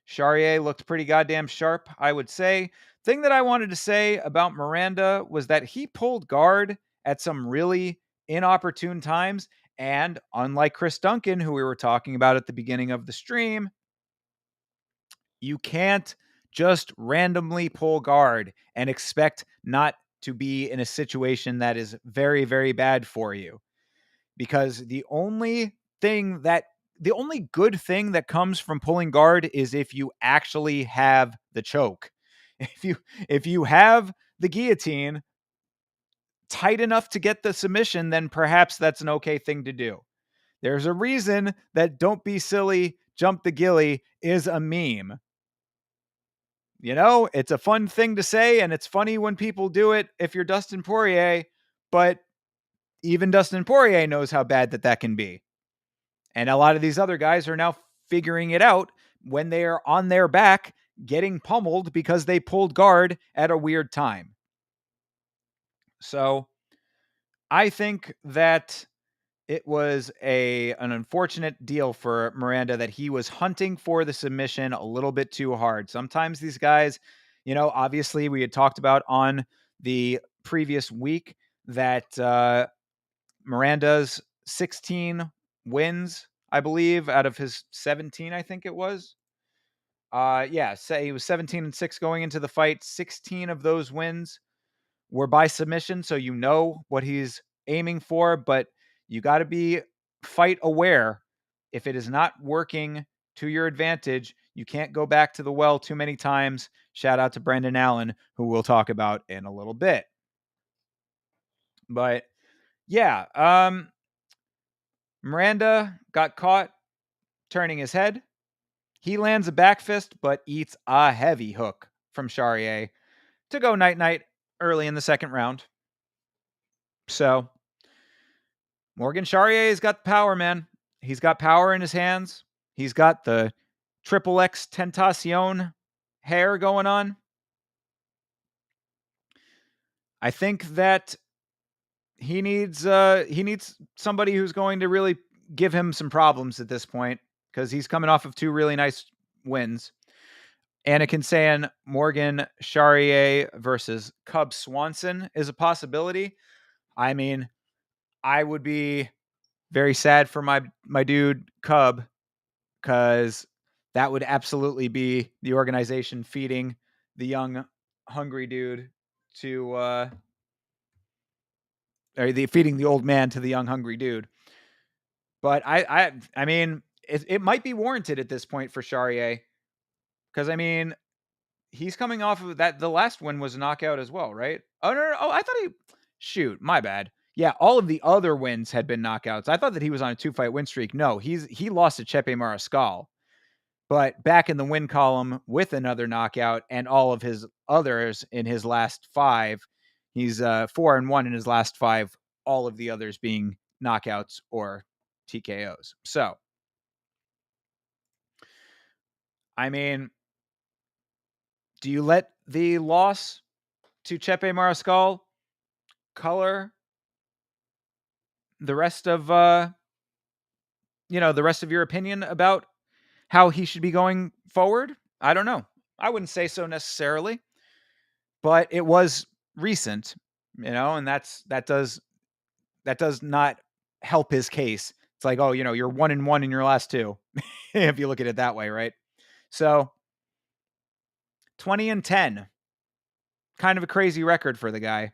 Charrier looked pretty goddamn sharp, I would say. Thing that I wanted to say about Miranda was that he pulled guard at some really inopportune times. And unlike Chris Duncan, who we were talking about at the beginning of the stream, you can't just randomly pull guard and expect not to be in a situation that is very, very bad for you. Because the only good thing that comes from pulling guard is if you actually have the choke. If you have the guillotine tight enough to get the submission, then perhaps that's an okay thing to do. There's a reason that "don't be silly, jump the gilly" is a meme. You know, it's a fun thing to say, and it's funny when people do it if you're Dustin Poirier, but even Dustin Poirier knows how bad that can be. And a lot of these other guys are now figuring it out when they are on their back getting pummeled because they pulled guard at a weird time. So I think that it was an unfortunate deal for Miranda that he was hunting for the submission a little bit too hard. Sometimes these guys, obviously we had talked about on the previous week that Miranda's 16 wins, I believe, out of his 17, I think it was. Say he was 17-6 going into the fight. 16 of those wins were by submission, so you know what he's aiming for, but you got to be fight aware. If it is not working to your advantage, you can't go back to the well too many times. Shout out to Brendan Allen, who we'll talk about in a little bit. But yeah, Miranda got caught turning his head. He lands a back fist, but eats a heavy hook from Charrier to go night-night early in the second round. So Morgan Charrier's got the power, man. He's got power in his hands. He's got the triple X Tentacion hair going on. I think that he needs somebody who's going to really give him some problems at this point, because he's coming off of two really nice wins. Anakin saying Morgan Charrier versus Cub Swanson is a possibility. I mean, I would be very sad for my dude Cub, because that would absolutely be the organization feeding the young hungry dude to or feeding the old man to the young hungry dude. But I mean, it might be warranted at this point for Charrier, because I mean, he's coming off of that. The last one was a knockout as well, right? Oh no. Oh, I thought shoot, my bad. Yeah, all of the other wins had been knockouts. I thought that he was on a 2-fight win streak. No, he lost to Chepe Mariscal, but back in the win column with another knockout, and all of his others in his last 5. He's 4-1 in his last 5. All of the others being knockouts or TKOs. So, I mean, do you let the loss to Chepe Mariscal color the rest of the rest of your opinion about how he should be going forward? I don't know. I wouldn't say so necessarily, but it was recent, and that does not help his case. It's like, oh, you're 1-1 in your last 2, if you look at it that way, right? So 20-10, kind of a crazy record for the guy,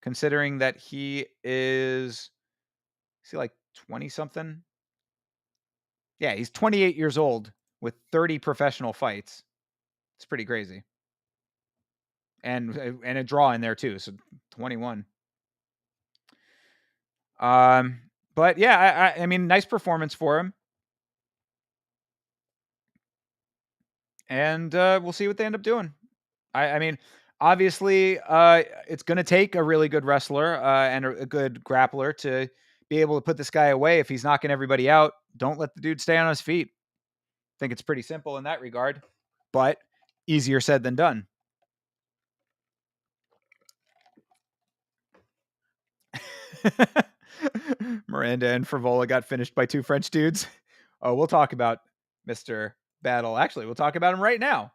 considering that he is he like 20 something? Yeah, he's 28 years old with 30 professional fights. It's pretty crazy. And a draw in there too, so 21. But yeah, I mean, nice performance for him. And we'll see what they end up doing. I mean, Obviously, it's going to take a really good wrestler and a good grappler to be able to put this guy away. If he's knocking everybody out, don't let the dude stay on his feet. I think it's pretty simple in that regard, but easier said than done. Miranda and Frivola got finished by two French dudes. Oh, we'll talk about Mr. Battle. Actually, we'll talk about him right now.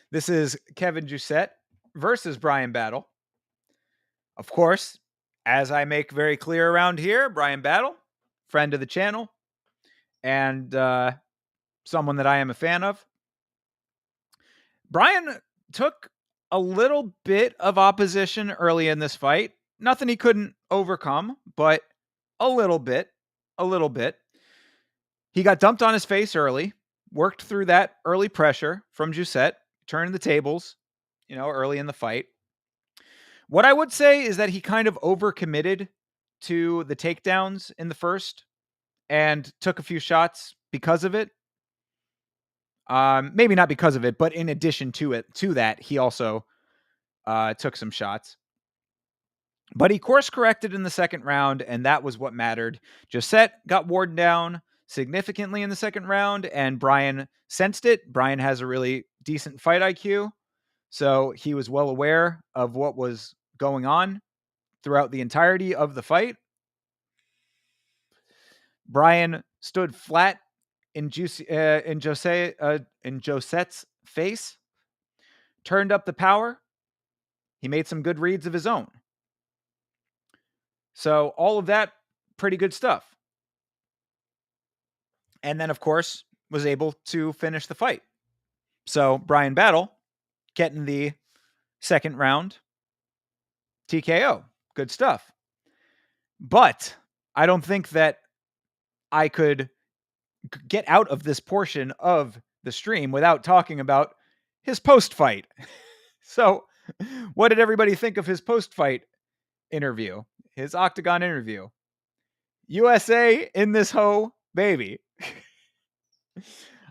This is Kevin Jousset versus Brian Battle. Of course, as I make very clear around here, Brian Battle, friend of the channel, and someone that I am a fan of. Brian took a little bit of opposition early in this fight. Nothing he couldn't overcome, but a little bit. He got dumped on his face early, worked through that early pressure from Jousset, turned the tables, early in the fight. What I would say is that he kind of overcommitted to the takedowns in the first and took a few shots because of it. Maybe not because of it, but in addition to that, he also took some shots. But he course corrected in the second round, and that was what mattered. Jousset got worn down significantly in the second round, and Brian sensed it. Brian has a really decent fight IQ, so he was well aware of what was going on throughout the entirety of the fight. Brian stood flat in Jouset's face, turned up the power. He made some good reads of his own. So all of that, pretty good stuff. And then, of course, was able to finish the fight. So Brian Battle getting the second round TKO. Good stuff. But I don't think that I could get out of this portion of the stream without talking about his post-fight. So what did everybody think of his post-fight interview? His Octagon interview? USA in this hoe, baby.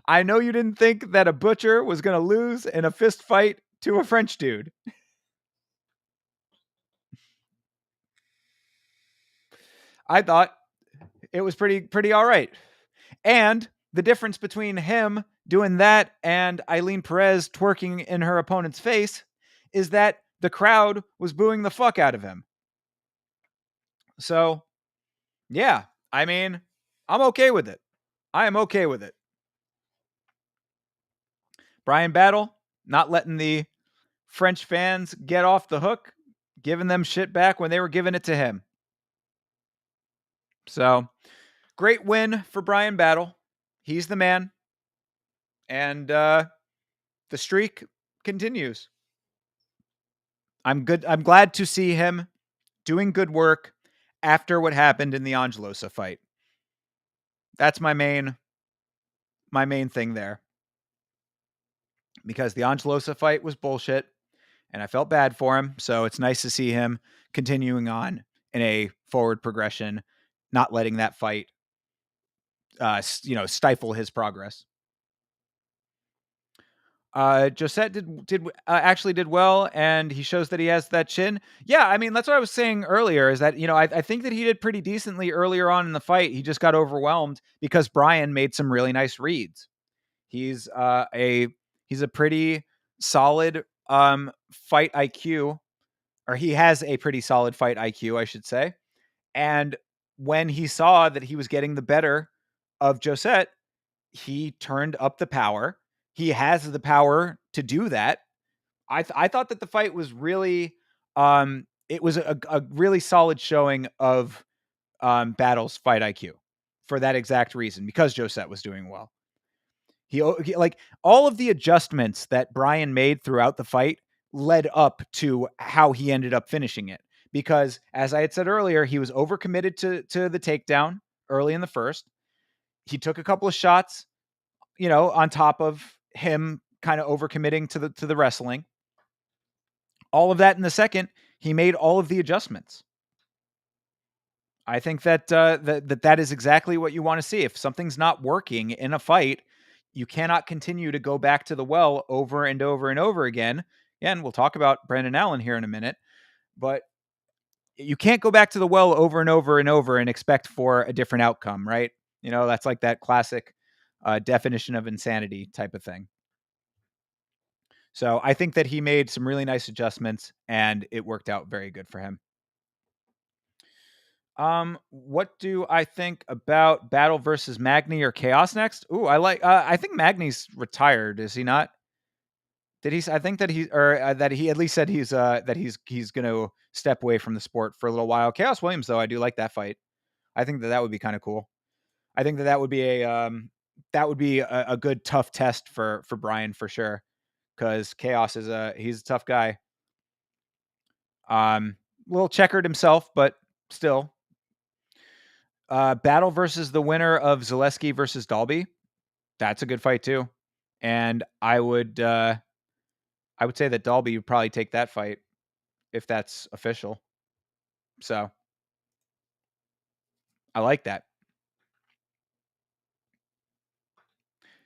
I know you didn't think that a butcher was going to lose in a fist fight to a French dude. I thought it was pretty all right. And the difference between him doing that and Eileen Perez twerking in her opponent's face is that the crowd was booing the fuck out of him. So, yeah, I mean, I'm okay with it. I am okay with it. Brian Battle, not letting the French fans get off the hook, giving them shit back when they were giving it to him. So, great win for Brian Battle. He's the man. And the streak continues. I'm glad to see him doing good work after what happened in the Angelosa fight. That's my main thing there. Because the Angelosa fight was bullshit and I felt bad for him. So it's nice to see him continuing on in a forward progression, not letting that fight stifle his progress. Jousset actually did well, and he shows that he has that chin. Yeah, I mean, that's what I was saying earlier, is that, I think that he did pretty decently earlier on in the fight. He just got overwhelmed because Brian made some really nice reads. He's a pretty solid fight IQ, or he has a pretty solid fight IQ, I should say. And when he saw that he was getting the better of Jousset, he turned up the power. He has the power to do that. I thought that the fight was really, it was a really solid showing of Battle's fight IQ for that exact reason, because Jousset was doing well. He like all of the adjustments that Brian made throughout the fight led up to how he ended up finishing it. Because as I had said earlier, he was overcommitted to the takedown early in the first. He took a couple of shots, on top of him kind of overcommitting to the wrestling. All of that in the second, he made all of the adjustments. I think that that is exactly what you want to see. If something's not working in a fight, you cannot continue to go back to the well over and over and over again. Yeah, and we'll talk about Brandon Allen here in a minute, but you can't go back to the well over and over and over and expect for a different outcome, right? That's like that classic definition of insanity type of thing. So I think that he made some really nice adjustments and it worked out very good for him. What do I think about Battle versus Magny or Chaos next? Ooh, I think Magny's retired, is he not? Did he? I think that that he at least said he's going to step away from the sport for a little while. Chaos Williams, though, I do like that fight. I think that would be kind of cool. I think that would be a good tough test for Brian for sure, because Chaos he's a tough guy. A little checkered himself, but still. Battle versus the winner of Zaleski versus Dalby. That's a good fight too, and I would say that Dalby would probably take that fight if that's official. So I like that.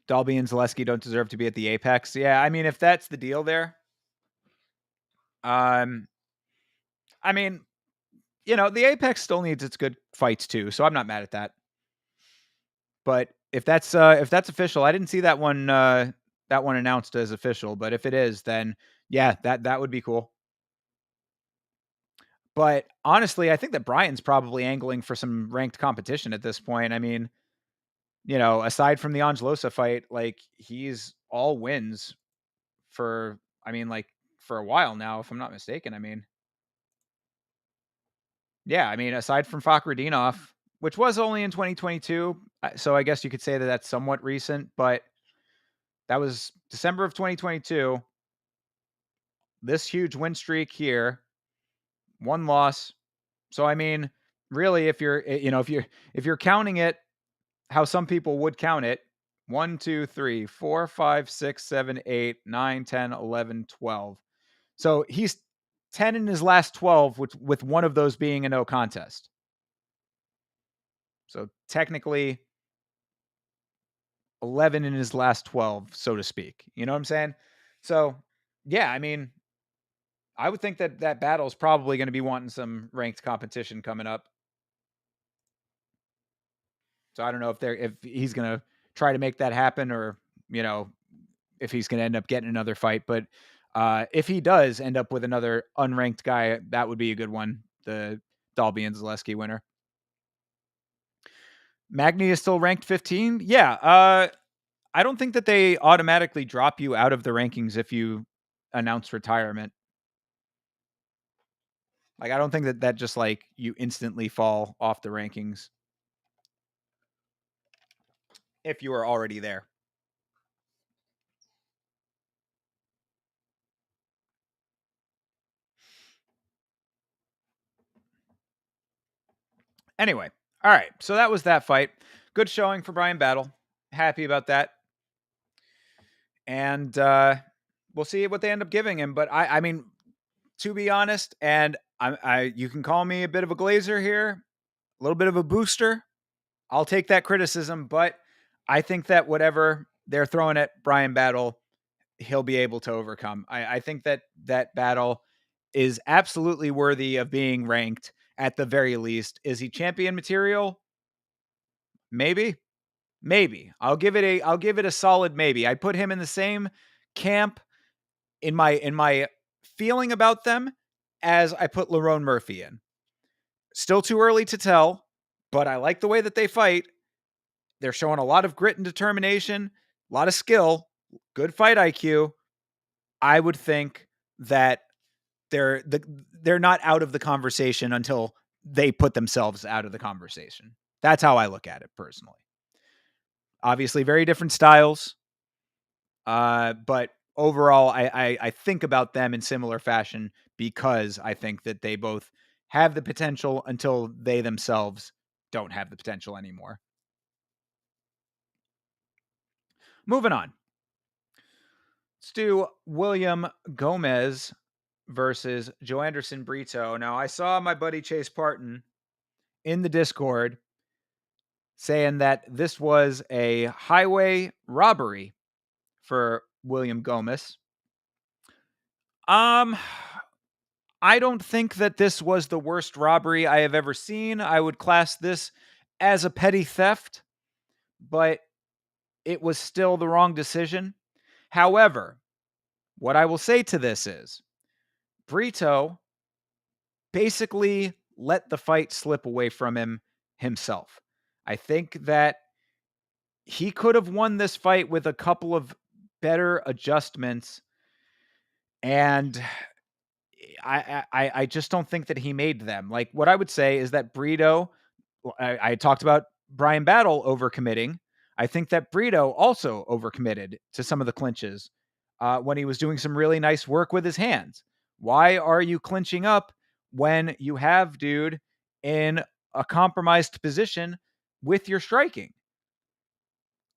Dalby and Zaleski don't deserve to be at the apex. Yeah, I mean, if that's the deal there, um, I mean, the apex still needs its good fights too, so I'm not mad at that. But if that's official, I didn't see that one announced as official, but if it is, then yeah, that would be cool. But honestly, I think that Brian's probably angling for some ranked competition at this point. I mean, aside from the Angelosa fight, like he's all wins for, I mean, like for a while now, if I'm not mistaken. I mean, yeah, I mean, aside from Fakhretdinov, which was only in 2022, so I guess you could say that that's somewhat recent, but that was December of 2022. This huge win streak here, one loss. So I mean, really, if you're, if you're counting it how some people would count it, 1, 2, 3, 4, 5, 6, 7, 8, 9, 10, 11, 12. So he's 10 in his last 12, with one of those being a no contest. So technically 11 in his last 12, so to speak. You know what I'm saying? So yeah, I mean, I would think that that battle is probably going to be wanting some ranked competition coming up. So I don't know if he's going to try to make that happen, or you know if he's going to end up getting another fight. But if he does end up with another unranked guy, that would be a good one. The Dalby and Zaleski winner. Magny is still ranked 15. Yeah. I don't think that they automatically drop you out of the rankings if you announce retirement. Like, I don't think that just like you instantly fall off the rankings if you are already there. Anyway, all right. So that was that fight. Good showing for Brian Battle. Happy about that. And we'll see what they end up giving him. But I mean, to be honest, and you can call me a bit of a glazer here, a little bit of a booster. I'll take that criticism, but I think that whatever they're throwing at Brian Battle, he'll be able to overcome. I think that Battle is absolutely worthy of being ranked at the very least. Is he champion material? Maybe. Maybe. I'll give it a solid maybe. I put him in the same camp in my feeling about them as I put Lerone Murphy in. Still too early to tell, but I like the way that they fight. They're showing a lot of grit and determination, a lot of skill, good fight IQ. I would think that they're not out of the conversation until they put themselves out of the conversation. That's how I look at it personally. Obviously, very different styles, but overall, I think about them in similar fashion because I think that they both have the potential until they themselves don't have the potential anymore. Moving on. Let's do William Gomez versus Joanderson Brito. Now, I saw my buddy Chase Parton in the Discord saying that this was a highway robbery for William Gomez. Um, I don't think that this was the worst robbery I have ever seen. I would class this as a petty theft, but it was still the wrong decision. However, what I will say to this is Brito basically let the fight slip away from him himself. I think that he could have won this fight with a couple of better adjustments, and I just don't think that he made them. Like, what I would say is that Brito, I talked about Brian Battle overcommitting. I think that Brito also overcommitted to some of the clinches when he was doing some really nice work with his hands. Why are you clinching up when you have dude in a compromised position with your striking?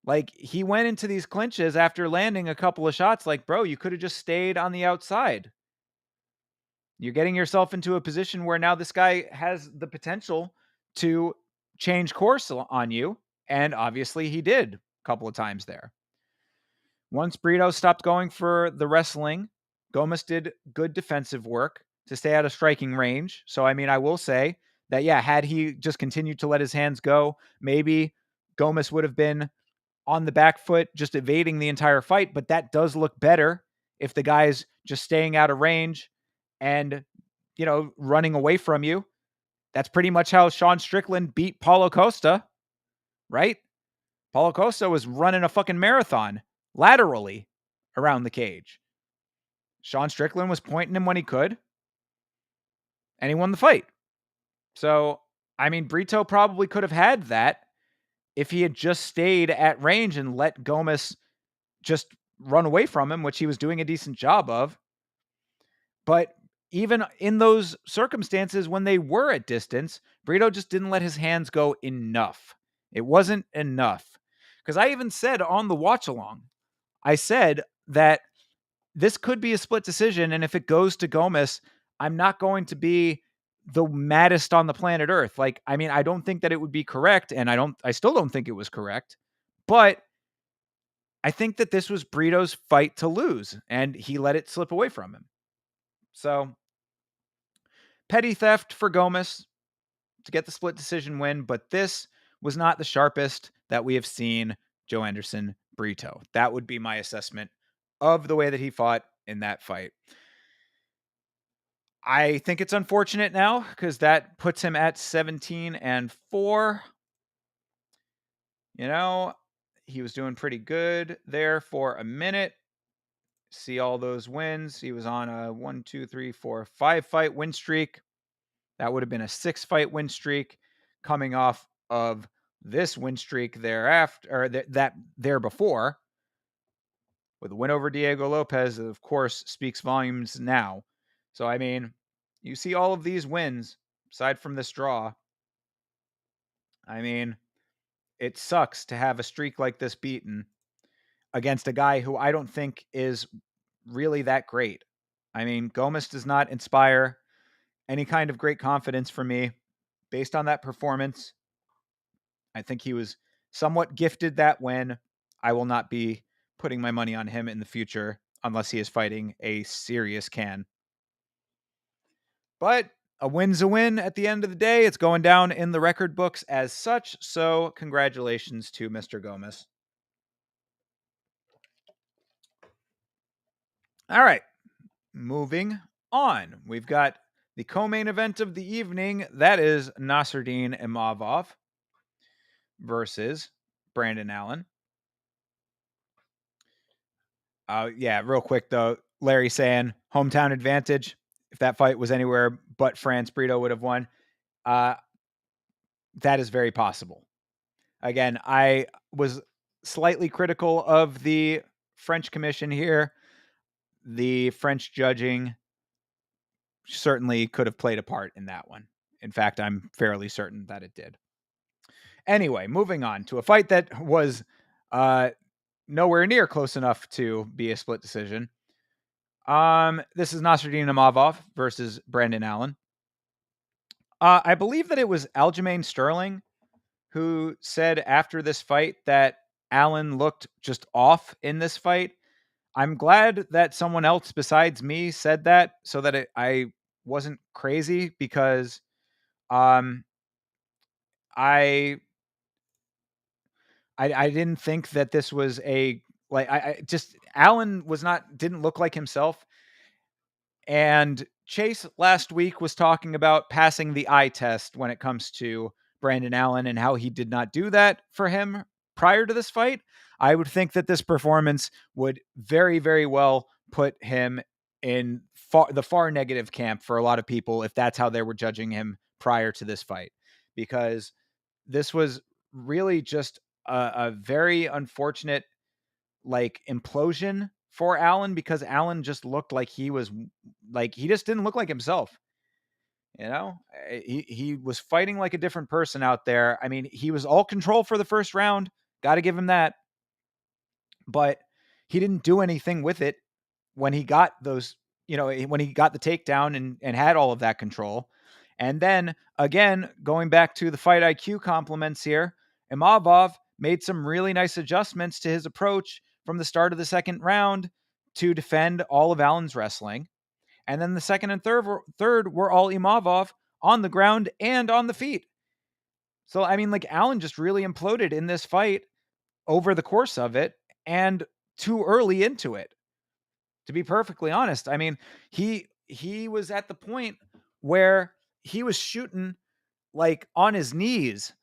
Like, he went into these clinches after landing a couple of shots. Like, bro, you could have just stayed on the outside. You're getting yourself into a position where now this guy has the potential to change course on you. And obviously he did a couple of times there. Once Brito stopped going for the wrestling, Gomez did good defensive work to stay out of striking range. So, I mean, I will say that, yeah, had he just continued to let his hands go, maybe Gomez would have been on the back foot, just evading the entire fight. But that does look better if the guy's just staying out of range and, running away from you. That's pretty much how Sean Strickland beat Paulo Costa, right? Paulo Costa was running a fucking marathon laterally around the cage. Sean Strickland was pointing him when he could, and he won the fight. So, I mean, Brito probably could have had that if he had just stayed at range and let Gomez just run away from him, which he was doing a decent job of. But even in those circumstances when they were at distance, Brito just didn't let his hands go enough. It wasn't enough. Because I even said on the watch along, I said that this could be a split decision. And if it goes to Gomez, I'm not going to be the maddest on the planet Earth. Like, I mean, I don't think that it would be correct. And I still don't think it was correct. But I think that this was Brito's fight to lose, and he let it slip away from him. So, petty theft for Gomez to get the split decision win, but this was not the sharpest that we have seen Joe Anderson Brito. That would be my assessment of the way that he fought in that fight. I think it's unfortunate now because that puts him at 17-4. He was doing pretty good there for a minute. See all those wins. He was on a 1, 2, 3, 4, 5 fight win streak. That would have been a 6-fight win streak coming off of this win streak thereafter, or that there before, with a win over Diego Lopez, of course, speaks volumes now. So, I mean, you see all of these wins, aside from this draw. I mean, it sucks to have a streak like this beaten against a guy who I don't think is really that great. I mean, Gomez does not inspire any kind of great confidence for me based on that performance. I think he was somewhat gifted that win. I will not be putting my money on him in the future unless he is fighting a serious can. But a win's a win at the end of the day. It's going down in the record books as such. So congratulations to Mr. Gomez. All right. Moving on. We've got the co-main event of the evening. That is Nasruddin Imavov versus Brandon Allen. Yeah, real quick though, Larry saying hometown advantage. If that fight was anywhere but France, Brito would have won. That is very possible. Again, I was slightly critical of the French commission here. The French judging certainly could have played a part in that one. In fact, I'm fairly certain that it did. Anyway, moving on to a fight that was nowhere near close enough to be a split decision. This is Nasruddin Imavov versus Brandon Allen. I believe that it was Aljamain Sterling who said after this fight that Allen looked just off in this fight. I'm glad that someone else besides me said that so that I wasn't crazy because um, I I didn't think that this was a like I just Allen was not didn't look like himself. And Chase last week was talking about passing the eye test when it comes to Brandon Allen and how he did not do that for him prior to this fight. I would think that this performance would very, very well put him in the far negative camp for a lot of people if that's how they were judging him prior to this fight, because this was really just a very unfortunate like implosion for Allen because Allen just looked like he was like he just didn't look like himself. You know, he was fighting like a different person out there. I mean, he was all control for the first round. Got to give him that, but he didn't do anything with it when he got those. You know, when he got the takedown and had all of that control. And then again, going back to the fight IQ compliments here, Imavov made some really nice adjustments to his approach from the start of the second round to defend all of Allen's wrestling. And then the second and third were all Imavov on the ground and on the feet. So, I mean, like Allen just really imploded in this fight over the course of it and too early into it, to be perfectly honest. I mean, he was at the point where he was shooting like on his knees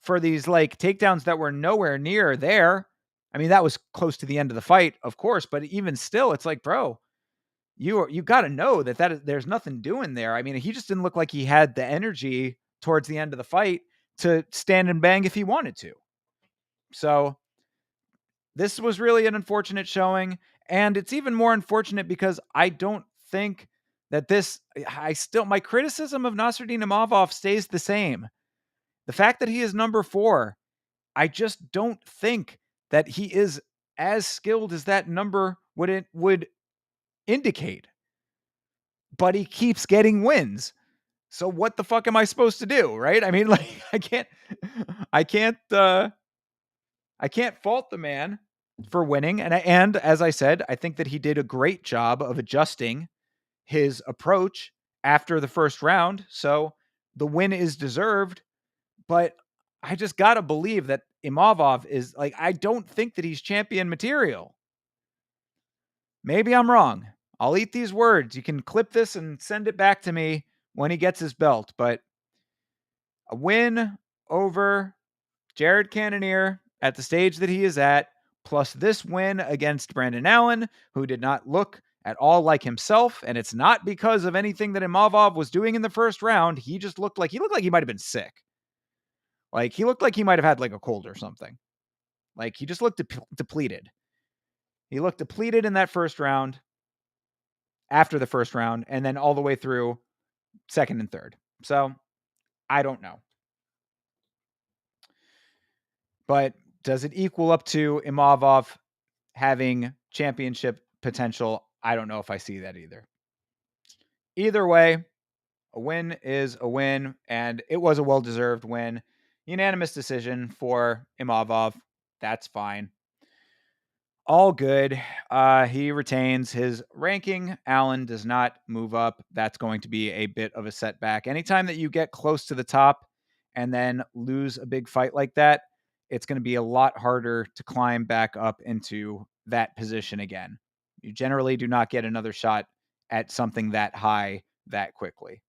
for these like takedowns that were nowhere near there. I mean, that was close to the end of the fight, of course, but even still, it's like, bro, you got to know that there's nothing doing there. I mean, he just didn't look like he had the energy towards the end of the fight to stand and bang if he wanted to. So this was really an unfortunate showing, and it's even more unfortunate because I don't think that my criticism of Nasruddin Imavov stays the same. The fact that he is number 4, I just don't think that he is as skilled as that number would indicate. But he keeps getting wins. So what the fuck am I supposed to do, right? I mean, like I can't I can't fault the man for winning. And as I said, I think that he did a great job of adjusting his approach after the first round. So the win is deserved, but I just got to believe that Imavov is like, I don't think that he's champion material. Maybe I'm wrong. I'll eat these words. You can clip this and send it back to me when he gets his belt. But a win over Jared Cannonier at the stage that he is at, plus this win against Brandon Allen, who did not look at all like himself. And it's not because of anything that Imavov was doing in the first round. He just looked like he might have been sick. Like he looked like he might have had like a cold or something. Like he just looked depleted. He looked depleted in that first round, after the first round, and then all the way through second and third. So I don't know. But does it equal up to Imavov having championship potential? I don't know if I see that either. Either way, a win is a win, and it was a well-deserved win. Unanimous decision for Imavov. That's fine. All good. He retains his ranking. Allen does not move up. That's going to be a bit of a setback. Anytime that you get close to the top and then lose a big fight like that, it's going to be a lot harder to climb back up into that position again. You generally do not get another shot at something that high that quickly.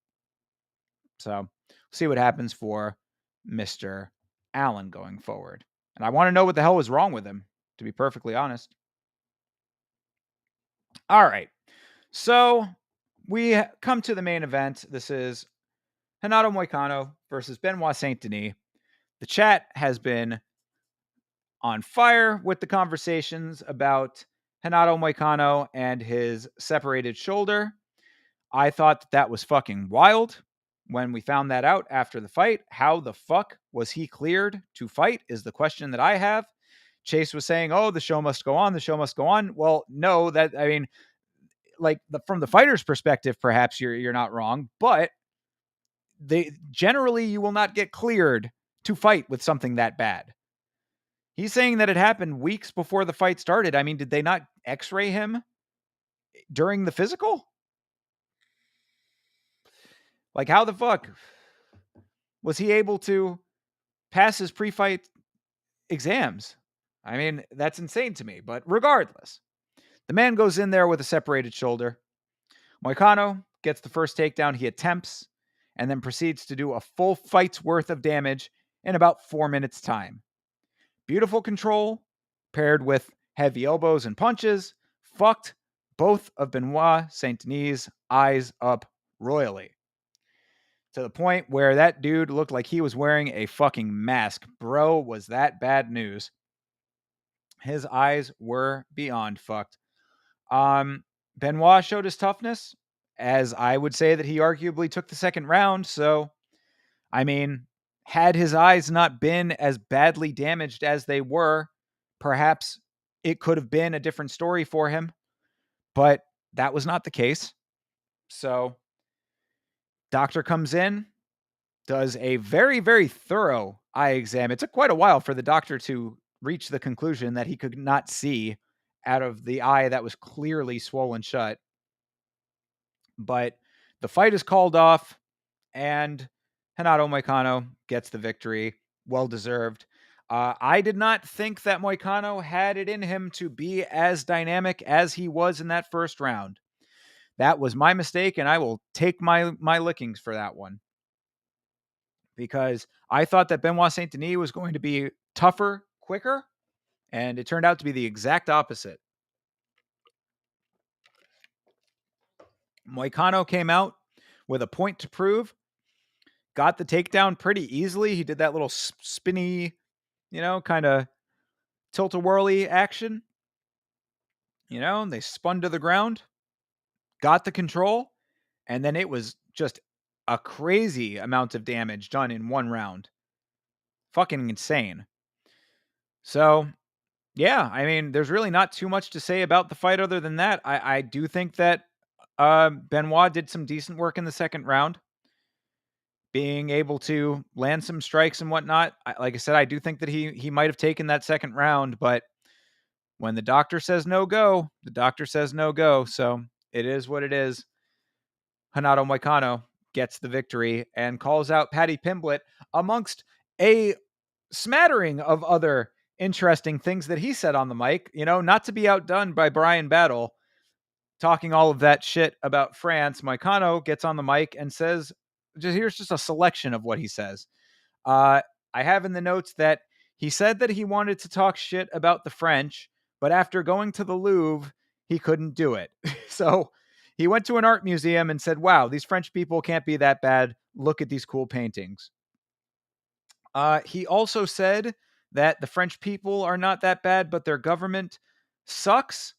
So, see what happens for Mr. Allen going forward. And I want to know what the hell was wrong with him, to be perfectly honest. All right. So we come to the main event. This is Renato Moicano versus Benoit Saint-Denis. The chat has been on fire with the conversations about Renato Moicano and his separated shoulder. I thought that was fucking wild when we found that out after the fight. How the fuck was he cleared to fight is the question that I have. Chase was saying, oh, the show must go on. The show must go on. Well, no, like from the fighter's perspective, perhaps you're not wrong, but you will not get cleared to fight with something that bad. He's saying that it happened weeks before the fight started. I mean, did they not x-ray him during the physical? Like, how the fuck was he able to pass his pre-fight exams? I mean, that's insane to me. But regardless, the man goes in there with a separated shoulder. Moicano gets the first takedown he attempts and then proceeds to do a full fight's worth of damage in about 4 minutes' time. Beautiful control paired with heavy elbows and punches fucked both of Benoit Saint-Denis' eyes up royally. To the point where that dude looked like he was wearing a fucking mask. Bro, was that bad news. His eyes were beyond fucked. Benoit showed his toughness, as I would say that he arguably took the second round. So, I mean, had his eyes not been as badly damaged as they were, perhaps it could have been a different story for him. But that was not the case. So, doctor comes in, does a very, very thorough eye exam. It took quite a while for the doctor to reach the conclusion that he could not see out of the eye that was clearly swollen shut. But the fight is called off, and Renato Moicano gets the victory. Well deserved. I did not think that Moicano had it in him to be as dynamic as he was in that first round. That was my mistake, and I will take my lickings for that one. Because I thought that Benoit Saint-Denis was going to be tougher, quicker, and it turned out to be the exact opposite. Moicano came out with a point to prove, got the takedown pretty easily. He did that little spinny, kind of tilt-a-whirly action. They spun to the ground, got the control, and then it was just a crazy amount of damage done in one round. Fucking insane. So, yeah, I mean, there's really not too much to say about the fight other than that. I do think that Benoit did some decent work in the second round, being able to land some strikes and whatnot. Like I said, I do think that he might have taken that second round, but when the doctor says no go, the doctor says no go. So it is what it is. Renato Moicano gets the victory and calls out Paddy Pimblett amongst a smattering of other interesting things that he said on the mic, not to be outdone by Brian Battle talking all of that shit about France. Moicano gets on the mic and says, here's just a selection of what he says. I have in the notes that he said that he wanted to talk shit about the French, but after going to the Louvre, he couldn't do it. So he went to an art museum and said, wow, these French people can't be that bad. Look at these cool paintings. He also said that the French people are not that bad, but their government sucks.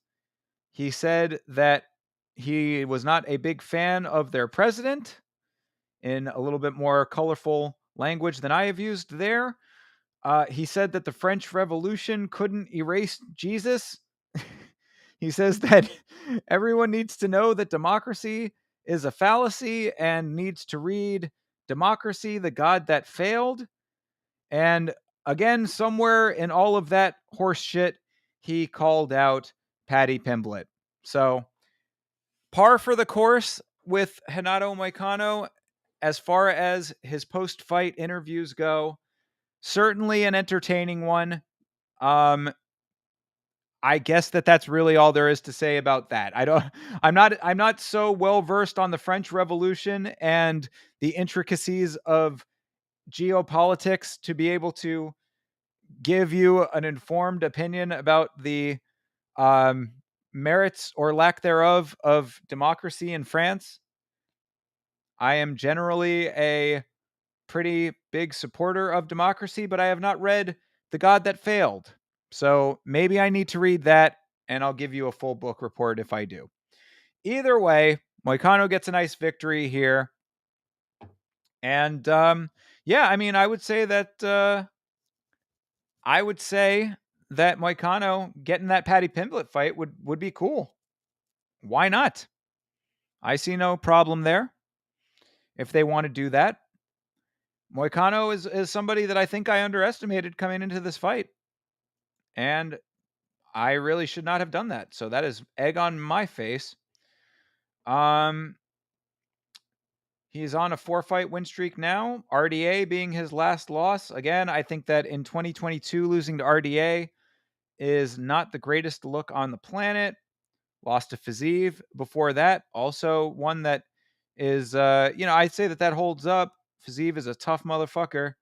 He said that he was not a big fan of their president, in a little bit more colorful language than I have used there. He said that the French Revolution couldn't erase Jesus. He says that everyone needs to know that democracy is a fallacy and needs to read Democracy, the God That Failed. And again, somewhere in all of that horse shit, he called out Paddy Pimblett. So par for the course with Renato Moicano as far as his post-fight interviews go. Certainly an entertaining one. I guess that's really all there is to say about that. I'm not so well versed on the French Revolution and the intricacies of geopolitics to be able to give you an informed opinion about the merits or lack thereof of democracy in France. I am generally a pretty big supporter of democracy, but I have not read The God That Failed. So maybe I need to read that, and I'll give you a full book report if I do. Either way, Moicano gets a nice victory here. And yeah, I mean, I would say that Moicano getting that Paddy Pimblett fight would be cool. Why not? I see no problem there if they want to do that. Moicano is somebody that I think I underestimated coming into this fight. and I really should not have done that. So that is egg on my face. Um, he's on a 4-fight win streak now. RDA being his last loss. Again, I think that in 2022, losing to RDA is not the greatest look on the planet. Lost to Fiziev before that. Also one that is, I'd say that holds up. Fiziev is a tough motherfucker.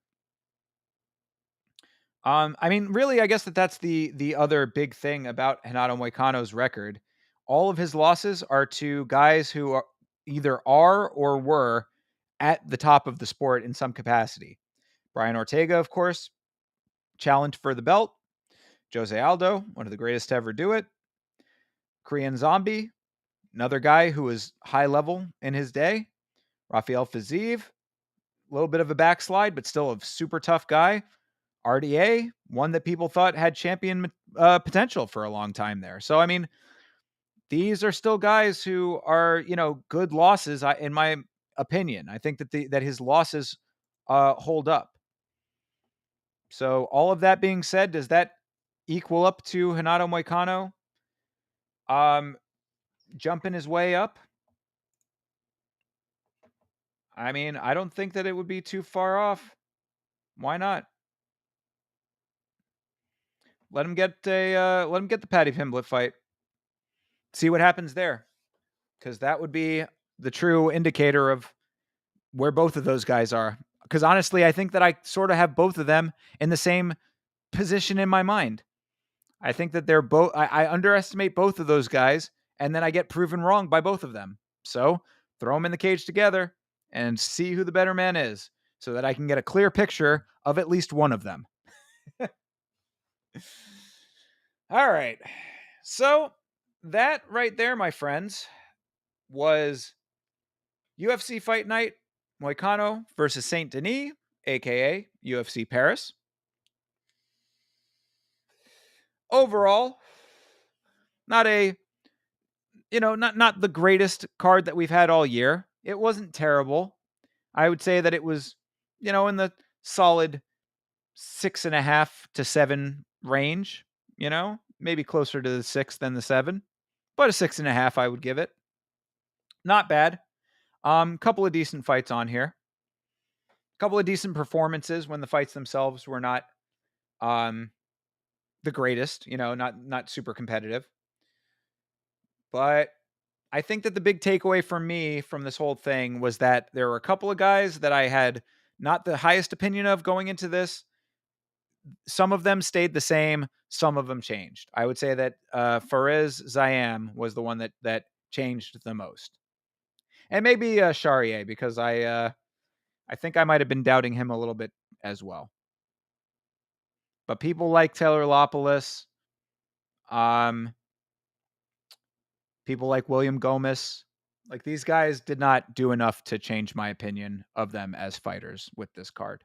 I mean, really, I guess that's the other big thing about Renato Moicano's record. All of his losses are to guys who either are or were at the top of the sport in some capacity. Brian Ortega, of course, challenged for the belt. Jose Aldo, one of the greatest to ever do it. Korean Zombie, another guy who was high level in his day. Rafael Fiziev, a little bit of a backslide, but still a super tough guy. RDA, one that people thought had champion potential for a long time there. So, I mean, these are still guys who are, good losses, in my opinion. I think that his losses hold up. So, all of that being said, does that equal up to Renato Moicano jumping his way up? I mean, I don't think that it would be too far off. Why not? Let him get the Paddy Pimblett fight. See what happens there, because that would be the true indicator of where both of those guys are. Because honestly, I think that I sort of have both of them in the same position in my mind. I think that they're both. I underestimate both of those guys, and then I get proven wrong by both of them. So throw them in the cage together and see who the better man is, so that I can get a clear picture of at least one of them. All right. So that right there, my friends, was UFC Fight Night, Moicano versus Saint-Denis, aka UFC Paris. Overall, not not the greatest card that we've had all year. It wasn't terrible. I would say that it was, in the solid 6.5 to 7 range, maybe closer to the 6 than the 7, but a 6.5 I would give it. Not bad. Couple of decent fights on here. Couple of decent performances when the fights themselves were not the greatest, not super competitive. But I think that the big takeaway for me from this whole thing was that there were a couple of guys that I had not the highest opinion of going into this. Some of them stayed the same, some of them changed. I would say that Fares Zayam was the one that changed the most. And maybe Charrier, because I think I might have been doubting him a little bit as well. But people like Taylor Lopoulos, people like William Gomez, like these guys did not do enough to change my opinion of them as fighters with this card.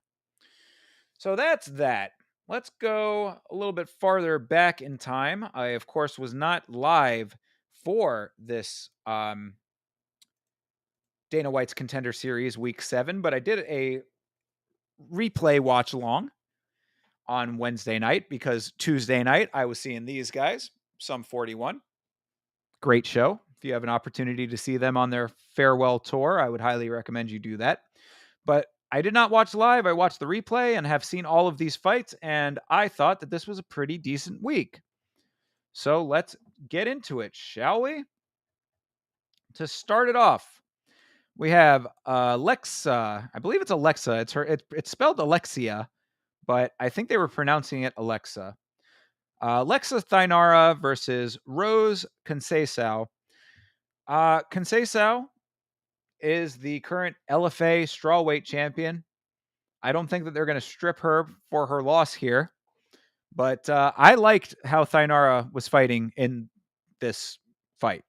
So that's that. Let's go a little bit farther back in time. I, of course, was not live for this Dana White's Contender Series Week 7, but I did a replay watch along on Wednesday night because Tuesday night I was seeing these guys, Sum 41. Great show. If you have an opportunity to see them on their farewell tour, I would highly recommend you do that. But I did not watch live. I watched the replay and have seen all of these fights, and I thought that this was a pretty decent week. So let's get into it, shall we? To start it off, we have Alexa. I believe it's Alexa. It's spelled Alexia, but I think they were pronouncing it Alexa. Alexa Thainara versus Rose Conceição. Conceição is the current LFA strawweight champion. I don't think that they're going to strip her for her loss here, but I liked how Thainara was fighting in this fight.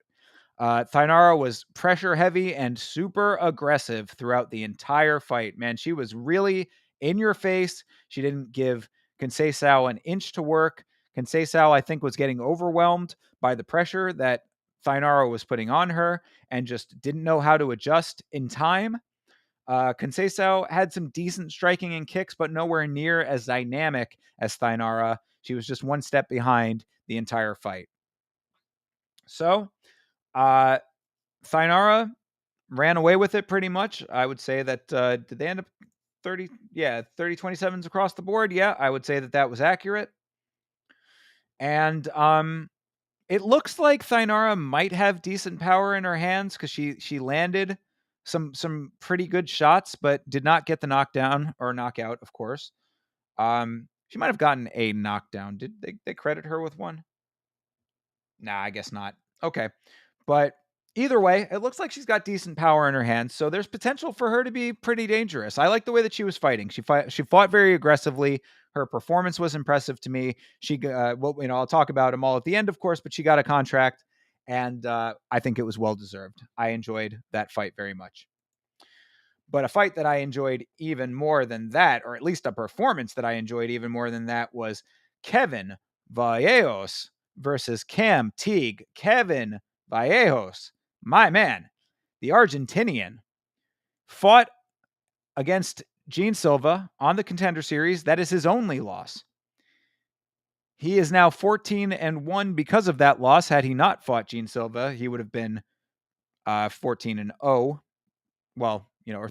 Thainara was pressure heavy and super aggressive throughout the entire fight. Man, she was really in your face. She didn't give Conceição an inch to work. Conceição, I think, was getting overwhelmed by the pressure that Thainara was putting on her and just didn't know how to adjust in time. Conceição had some decent striking and kicks, but nowhere near as dynamic as Thainara. She was just one step behind the entire fight. So, Thainara ran away with it pretty much. I would say that, did they end up 30? Yeah, 30-27s across the board. Yeah, I would say that that was accurate. And it looks like Thainara might have decent power in her hands because she landed some pretty good shots, but did not get the knockdown or knockout, of course. She might have gotten a knockdown. Did they credit her with one? Nah, I guess not. Okay. But either way, it looks like she's got decent power in her hands, so there's potential for her to be pretty dangerous. I like the way that she was fighting. She fought very aggressively. Her performance was impressive to me. She, well, I'll talk about them all at the end, of course, but she got a contract, and I think it was well deserved. I enjoyed that fight very much. But a fight that I enjoyed even more than that, or at least a performance that I enjoyed even more than that, was Kevin Vallejos versus Cam Teague. Kevin Vallejos, my man, the Argentinian, fought against Gene Silva on the Contender Series. That is his only loss. He is now 14-1 because of that loss. Had he not fought Gene Silva, he would have been 14-0. Well, or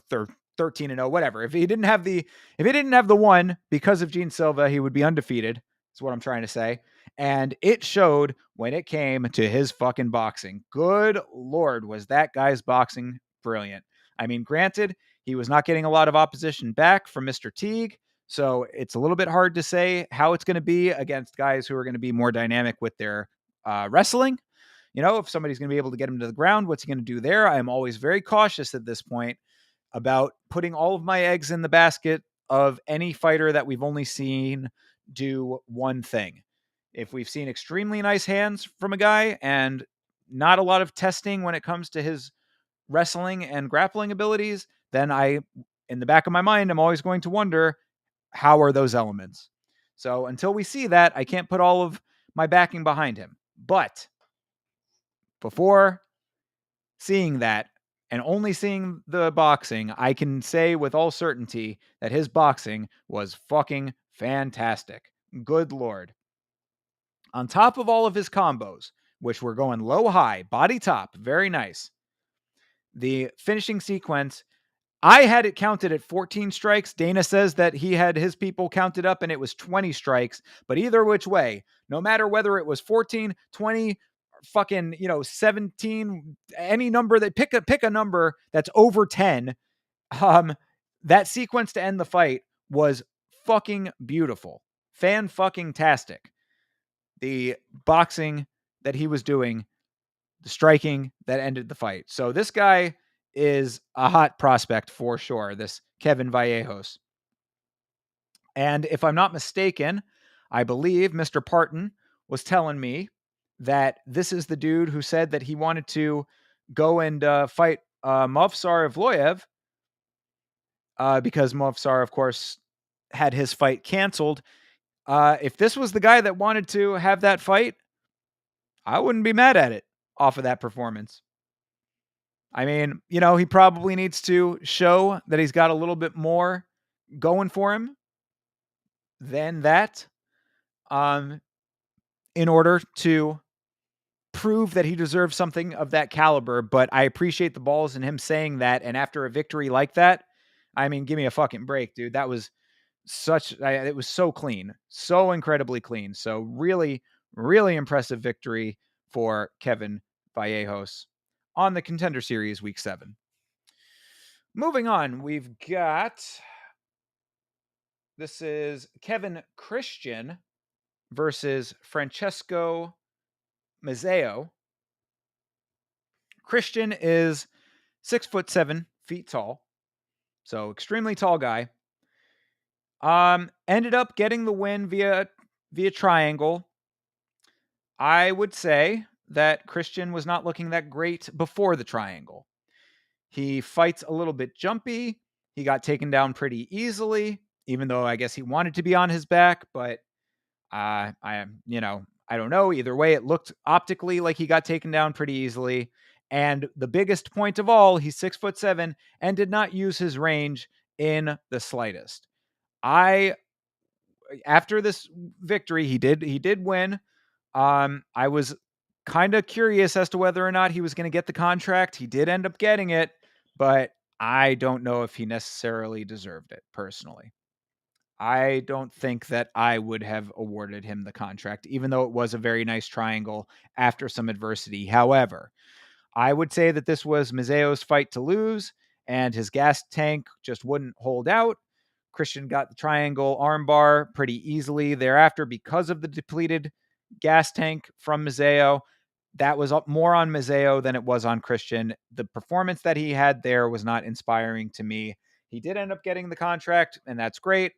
13-0, whatever. If he didn't have the one because of Gene Silva, he would be undefeated. That's what I'm trying to say. And it showed when it came to his fucking boxing. Good Lord, was that guy's boxing brilliant. I mean, granted, he was not getting a lot of opposition back from Mr. Teague, so it's a little bit hard to say how it's going to be against guys who are going to be more dynamic with their wrestling. If somebody's going to be able to get him to the ground, what's he going to do there? I'm always very cautious at this point about putting all of my eggs in the basket of any fighter that we've only seen do one thing. If we've seen extremely nice hands from a guy and not a lot of testing when it comes to his wrestling and grappling abilities, then in the back of my mind, I'm always going to wonder, how are those elements? So until we see that, I can't put all of my backing behind him. But before seeing that and only seeing the boxing, I can say with all certainty that his boxing was fucking fantastic. Good Lord. On top of all of his combos, which were going low high, body top, very nice. The finishing sequence, I had it counted at 14 strikes. Dana says that he had his people counted up and it was 20 strikes. But either which way, no matter whether it was 14, 20, fucking 17, any number that pick a number that's over 10, that sequence to end the fight was fucking beautiful. Fan fucking tastic. The boxing that he was doing, the striking that ended the fight. So this guy is a hot prospect for sure, this Kevin Vallejos. And if I'm not mistaken, I believe Mr. Parton was telling me that this is the dude who said that he wanted to go and fight Movsar Evloev because Movsar, of course, had his fight canceled. If this was the guy that wanted to have that fight, I wouldn't be mad at it off of that performance. I mean, he probably needs to show that he's got a little bit more going for him than that, in order to prove that he deserves something of that caliber. But I appreciate the balls in him saying that. And after a victory like that, I mean, give me a fucking break, dude. That was it was so clean, so incredibly clean. So really, really impressive victory for Kevin Vallejos on the Contender Series Week 7. Moving on, this is Kevin Christian versus Francesco Mazzeo. Christian is 6'7" tall, so extremely tall guy. Ended up getting the win via triangle. I would say that Christian was not looking that great before the triangle. He fights a little bit jumpy. He got taken down pretty easily, even though I guess he wanted to be on his back, but I don't know. Either way, it looked optically like he got taken down pretty easily. And the biggest point of all, he's 6'7" and did not use his range in the slightest. I after this victory, he did win. I was kind of curious as to whether or not he was going to get the contract. He did end up getting it, but I don't know if he necessarily deserved it personally. I don't think that I would have awarded him the contract, even though it was a very nice triangle after some adversity. However, I would say that this was Mizeo's fight to lose, and his gas tank just wouldn't hold out. Christian got the triangle armbar pretty easily thereafter because of the depleted gas tank from Mizeo. That was more on Mizeo than it was on Christian. The performance that he had there was not inspiring to me. He did end up getting the contract, and that's great.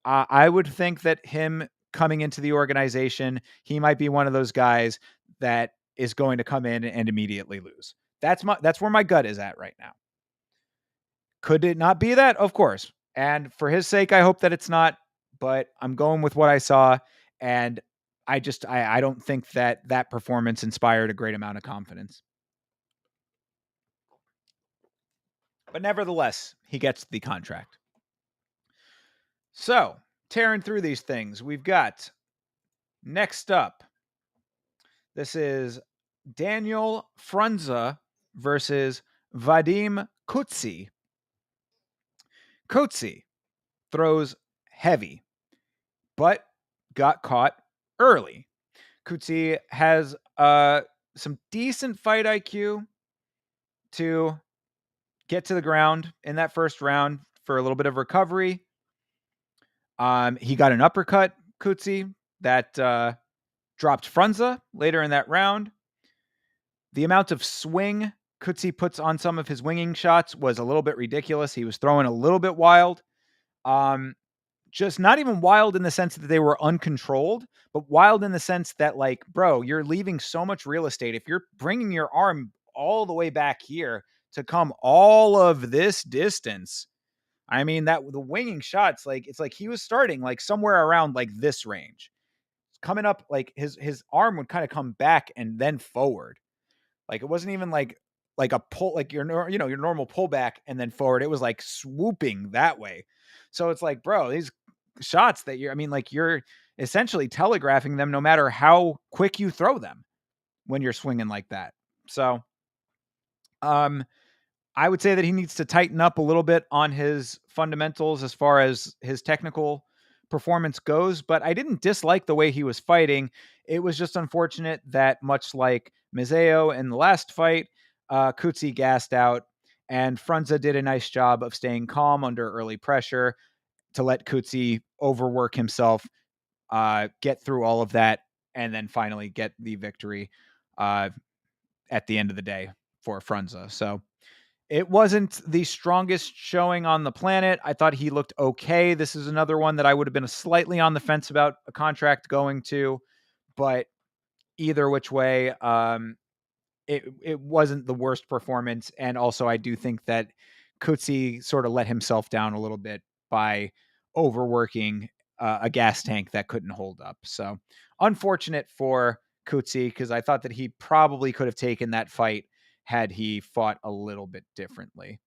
I would think that him coming into the organization, he might be one of those guys that is going to come in and immediately lose. That's where my gut is at right now. Could it not be that? Of course. And for his sake, I hope that it's not, but I'm going with what I saw. And I don't think that that performance inspired a great amount of confidence. But nevertheless, he gets the contract. So, tearing through these things, we've got next up. This is Daniel Frunza versus Vadim Kutsi. Kutsi throws heavy, but got caught early. Kutsi has some decent fight IQ to get to the ground in that first round for a little bit of recovery. He got an uppercut, Kutsi, that dropped Frunza later in that round. The amount of swing Kutsi puts on some of his winging shots was a little bit ridiculous. He was throwing a little bit wild. Just not even wild in the sense that they were uncontrolled, but wild in the sense that, like, bro, you're leaving so much real estate. If you're bringing your arm all the way back here to come all of this distance, I mean, that the winging shots, like, it's like he was starting like somewhere around like this range, coming up, like his arm would kind of come back and then forward. Like, it wasn't even like a pull, like your normal pullback and then forward. It was like swooping that way. So it's like, bro, these shots that you're essentially telegraphing them no matter how quick you throw them when you're swinging like that. So, I would say that he needs to tighten up a little bit on his fundamentals as far as his technical performance goes, but I didn't dislike the way he was fighting. It was just unfortunate that, much like Mizeo in the last fight, Kutsi gassed out, and Frunza did a nice job of staying calm under early pressure to let Kutsi overwork himself, get through all of that, and then finally get the victory at the end of the day for Frunza. So it wasn't the strongest showing on the planet. I thought he looked okay. This is another one that I would have been slightly on the fence about a contract going to, but either which way, it wasn't the worst performance. And also, I do think that Kutsi sort of let himself down a little bit by overworking a gas tank that couldn't hold up. So unfortunate for Kutsi, because I thought that he probably could have taken that fight had he fought a little bit differently.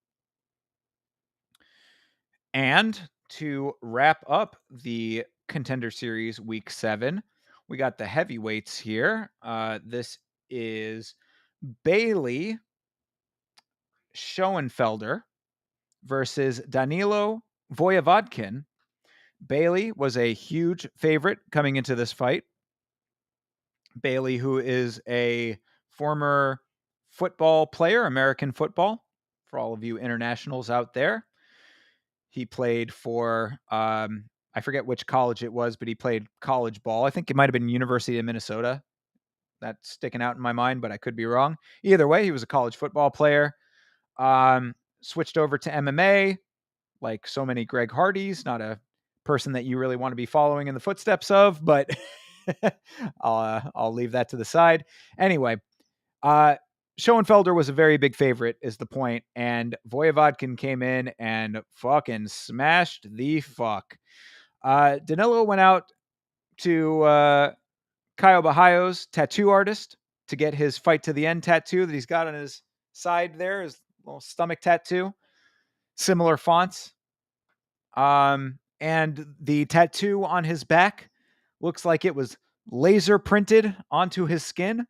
And to wrap up the Contender Series Week 7, we got the heavyweights here. This is Bailey Schoenfelder versus Danilo Voyvodkin. Bailey was a huge favorite coming into this fight. Bailey, who is a former football player, American football, for all of you internationals out there. He played for, I forget which college it was, but he played college ball. I think it might have been University of Minnesota. That's sticking out in my mind, but I could be wrong. Either way, he was a college football player. Switched over to MMA, like so many Greg Hardys, not a person that you really want to be following in the footsteps of, but I'll leave that to the side. Anyway, Schoenfelder was a very big favorite, is the point, and Voyvodkin came in and fucking smashed the fuck. Danilo went out to Caio Bahaio's tattoo artist to get his fight to the end tattoo that he's got on his side there, his little stomach tattoo, similar fonts. and the tattoo on his back looks like it was laser printed onto his skin.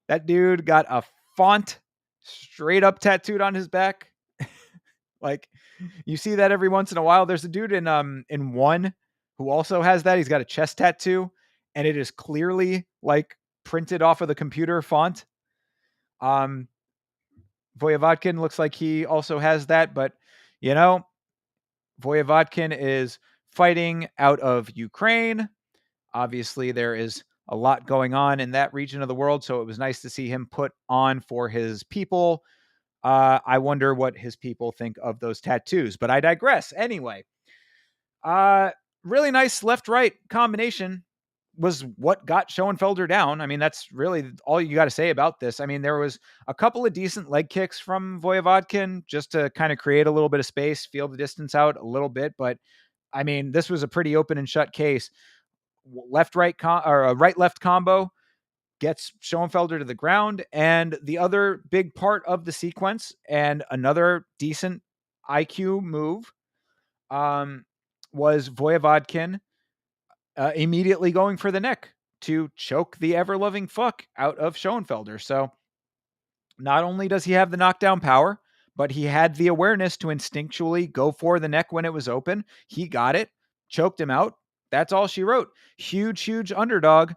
That dude got a font straight up tattooed on his back. Like, you see that every once in a while. There's a dude in One who also has that. He's got a chest tattoo, and it is clearly like printed off of the computer font. Um, Voyvodkin looks like he also has that, but you know, Voyvodkin is fighting out of Ukraine. Obviously, there is a lot going on in that region of the world, so it was nice to see him put on for his people. I wonder what his people think of those tattoos, but I digress. Anyway, uh, really nice left-right combination was what got Schoenfelder down. I mean, that's really all you got to say about this. I mean, there was a couple of decent leg kicks from Voyvodkin just to kind of create a little bit of space, feel the distance out a little bit, but I mean, this was a pretty open and shut case. Left right or a right left combo gets Schoenfelder to the ground, and the other big part of the sequence and another decent IQ move was Voyvodkin immediately going for the neck to choke the ever loving fuck out of Schoenfelder. So not only does he have the knockdown power, but he had the awareness to instinctually go for the neck when it was open. He got it, choked him out. That's all she wrote. Huge, huge underdog.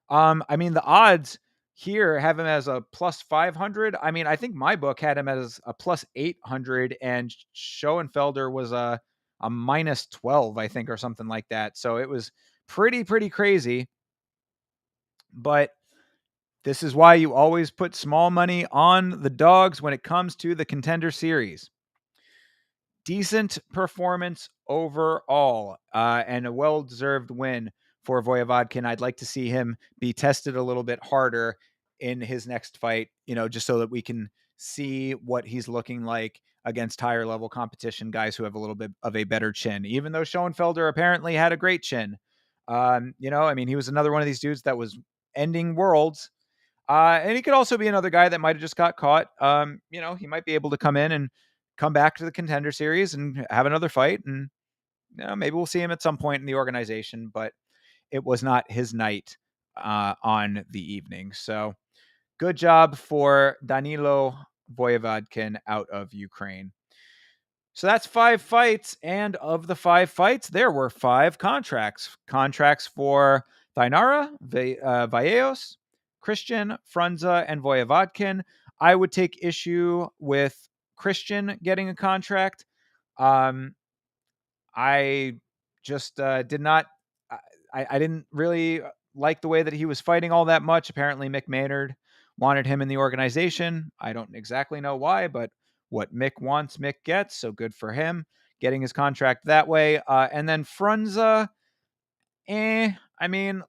I mean, the odds here have him as a plus 500. I mean, I think my book had him as a plus 800, and Schoenfelder was a minus 12, I think, or something like that. So it was pretty crazy. But this is why you always put small money on the dogs when it comes to the Contender Series. Decent performance overall, and a well-deserved win for Voyvodkin. I'd like to see him be tested a little bit harder in his next fight, just so that we can see what he's looking like against higher level competition, guys who have a little bit of a better chin, even though Schoenfelder apparently had a great chin. I mean, he was another one of these dudes that was ending worlds. And he could also be another guy that might have just got caught. He might be able to come in and come back to the Contender Series and have another fight. And maybe we'll see him at some point in the organization, but it was not his night on the evening. So good job for Danilo Voyvodkin out of Ukraine. So that's 5 fights, and of the 5 fights, there were 5 contracts. Contracts for Thainara, Valleos, Christian, Frunza, and Voyvodkin. I would take issue with Christian getting a contract. I just did not. I didn't really like the way that he was fighting all that much. Apparently, Mick Maynard wanted him in the organization. I don't exactly know why, but what Mick wants, Mick gets. So good for him getting his contract that way. And then Frunza, I mean,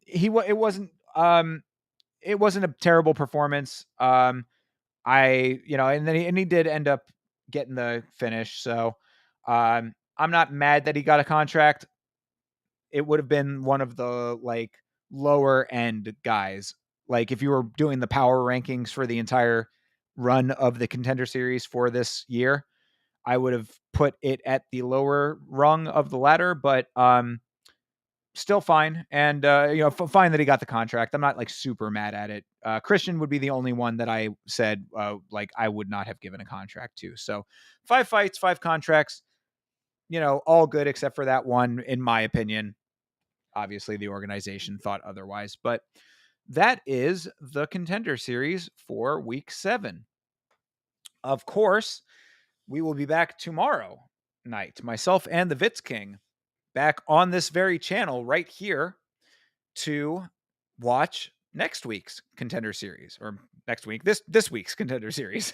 it wasn't a terrible performance. And then he did end up getting the finish. So I'm not mad that he got a contract. It would have been one of the lower end guys. Like if you were doing the power rankings for the entire run of the Contender Series for this year, I would have put it at the lower rung of the ladder, but still fine. And fine that he got the contract. I'm not super mad at it. Christian would be the only one that I said I would not have given a contract to. So 5 fights, 5 contracts, all good except for that one, in my opinion. Obviously, the organization thought otherwise, but that is the Contender Series for Week 7. Of course, we will be back tomorrow night, myself and the Vitz King, back on this very channel right here to watch next week's Contender Series, or next week, this week's Contender Series,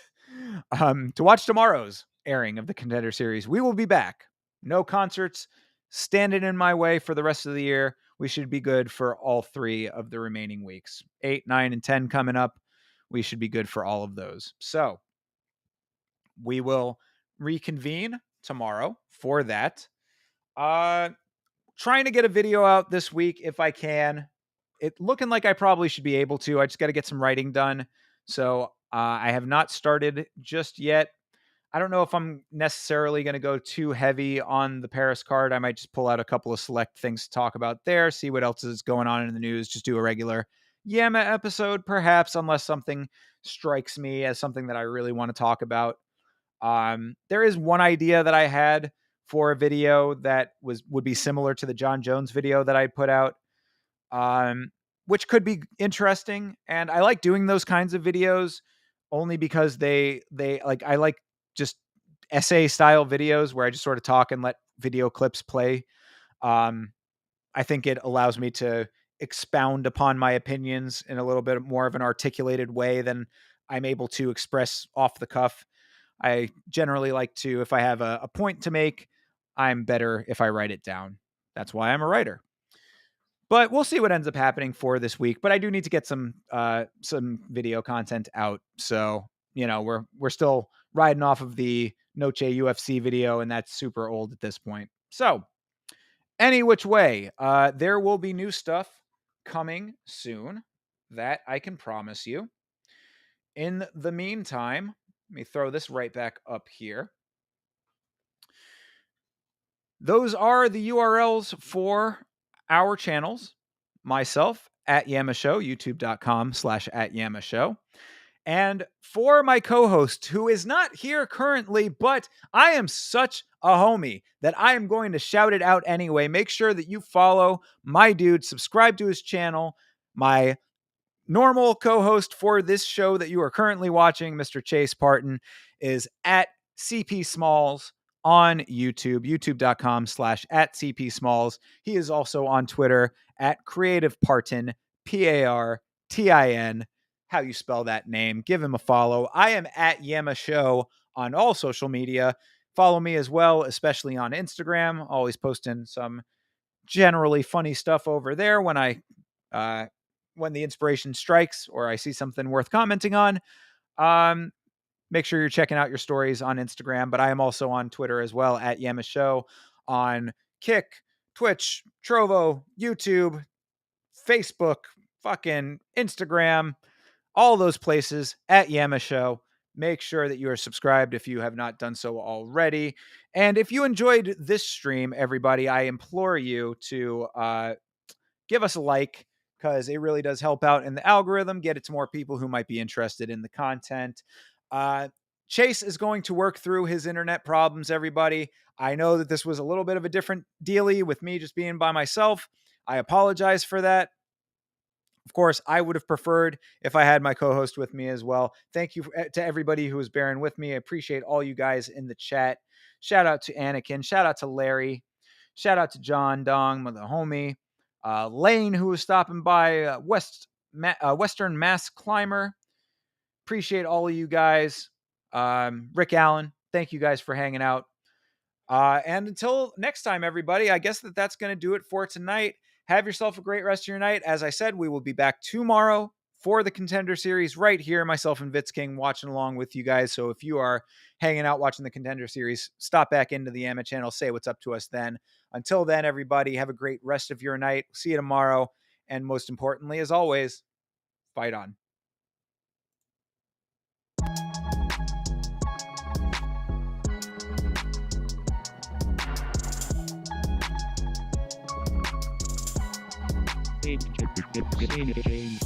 to watch tomorrow's airing of the Contender Series. We will be back. No concerts standing in my way for the rest of the year. We should be good for all 3 of the remaining weeks. 8, 9, and 10 coming up. We should be good for all of those. So we will reconvene tomorrow for that. Trying to get a video out this week if I can. It looking like I probably should be able to. I just got to get some writing done. So I have not started just yet. I don't know if I'm necessarily going to go too heavy on the Paris card. I might just pull out a couple of select things to talk about there, see what else is going on in the news, just do a regular Yama episode, perhaps, unless something strikes me as something that I really want to talk about. There is one idea that I had for a video that would be similar to the John Jones video that I put out, um, which could be interesting. And I like doing those kinds of videos only because they like I like just essay style videos where I just sort of talk and let video clips play. Um, I think it allows me to expound upon my opinions in a little bit more of an articulated way than I'm able to express off the cuff. I generally like to, if I have a point to make, I'm better if I write it down. That's why I'm a writer. But we'll see what ends up happening for this week. But I do need to get some video content out. So, we're still riding off of the Noche UFC video, and that's super old at this point. So, any which way, there will be new stuff coming soon. That I can promise you. In the meantime, let me throw this right back up here. Those are the URLs for our channels. Myself at Yama Show, youtube.com/@Yama Show. And for my co-host, who is not here currently, but I am such a homie that I am going to shout it out anyway. Make sure that you follow my dude, subscribe to his channel. My normal co-host for this show that you are currently watching, Mr. Chase Parton, is at CP Smalls on YouTube, youtube.com/@CP Smalls. He is also on Twitter at Creative Parton, Partin. How you spell that name. Give him a follow. I am at Yama Show on all social media. Follow me as well, especially on Instagram. Always posting some generally funny stuff over there when the inspiration strikes or I see something worth commenting on. Make sure you're checking out your stories on Instagram, but I am also on Twitter as well at Yama Show, on Kick, Twitch, Trovo, YouTube, Facebook, fucking Instagram, all those places at Yama Show. Make sure that you are subscribed if you have not done so already. And if you enjoyed this stream, everybody, I implore you to give us a like, because it really does help out in the algorithm, get it to more people who might be interested in the content. Chase is going to work through his internet problems, everybody. I know that this was a little bit of a different dealie with me just being by myself. I apologize for that. Of course, I would have preferred if I had my co-host with me as well. Thank you to everybody who was bearing with me. I appreciate all you guys in the chat. Shout out to Anakin. Shout out to Larry. Shout out to John Dong, the homie. Lane, who was stopping by. Western Mass Climber. Appreciate all of you guys. Rick Allen, thank you guys for hanging out. And until next time, everybody, I guess that's going to do it for tonight. Have yourself a great rest of your night. As I said, we will be back tomorrow for the Contender Series right here. Myself and Vitz King watching along with you guys. So if you are hanging out watching the Contender Series, stop back into the Yama channel, say what's up to us then. Until then, everybody, have a great rest of your night. See you tomorrow. And most importantly, as always, fight on. Change.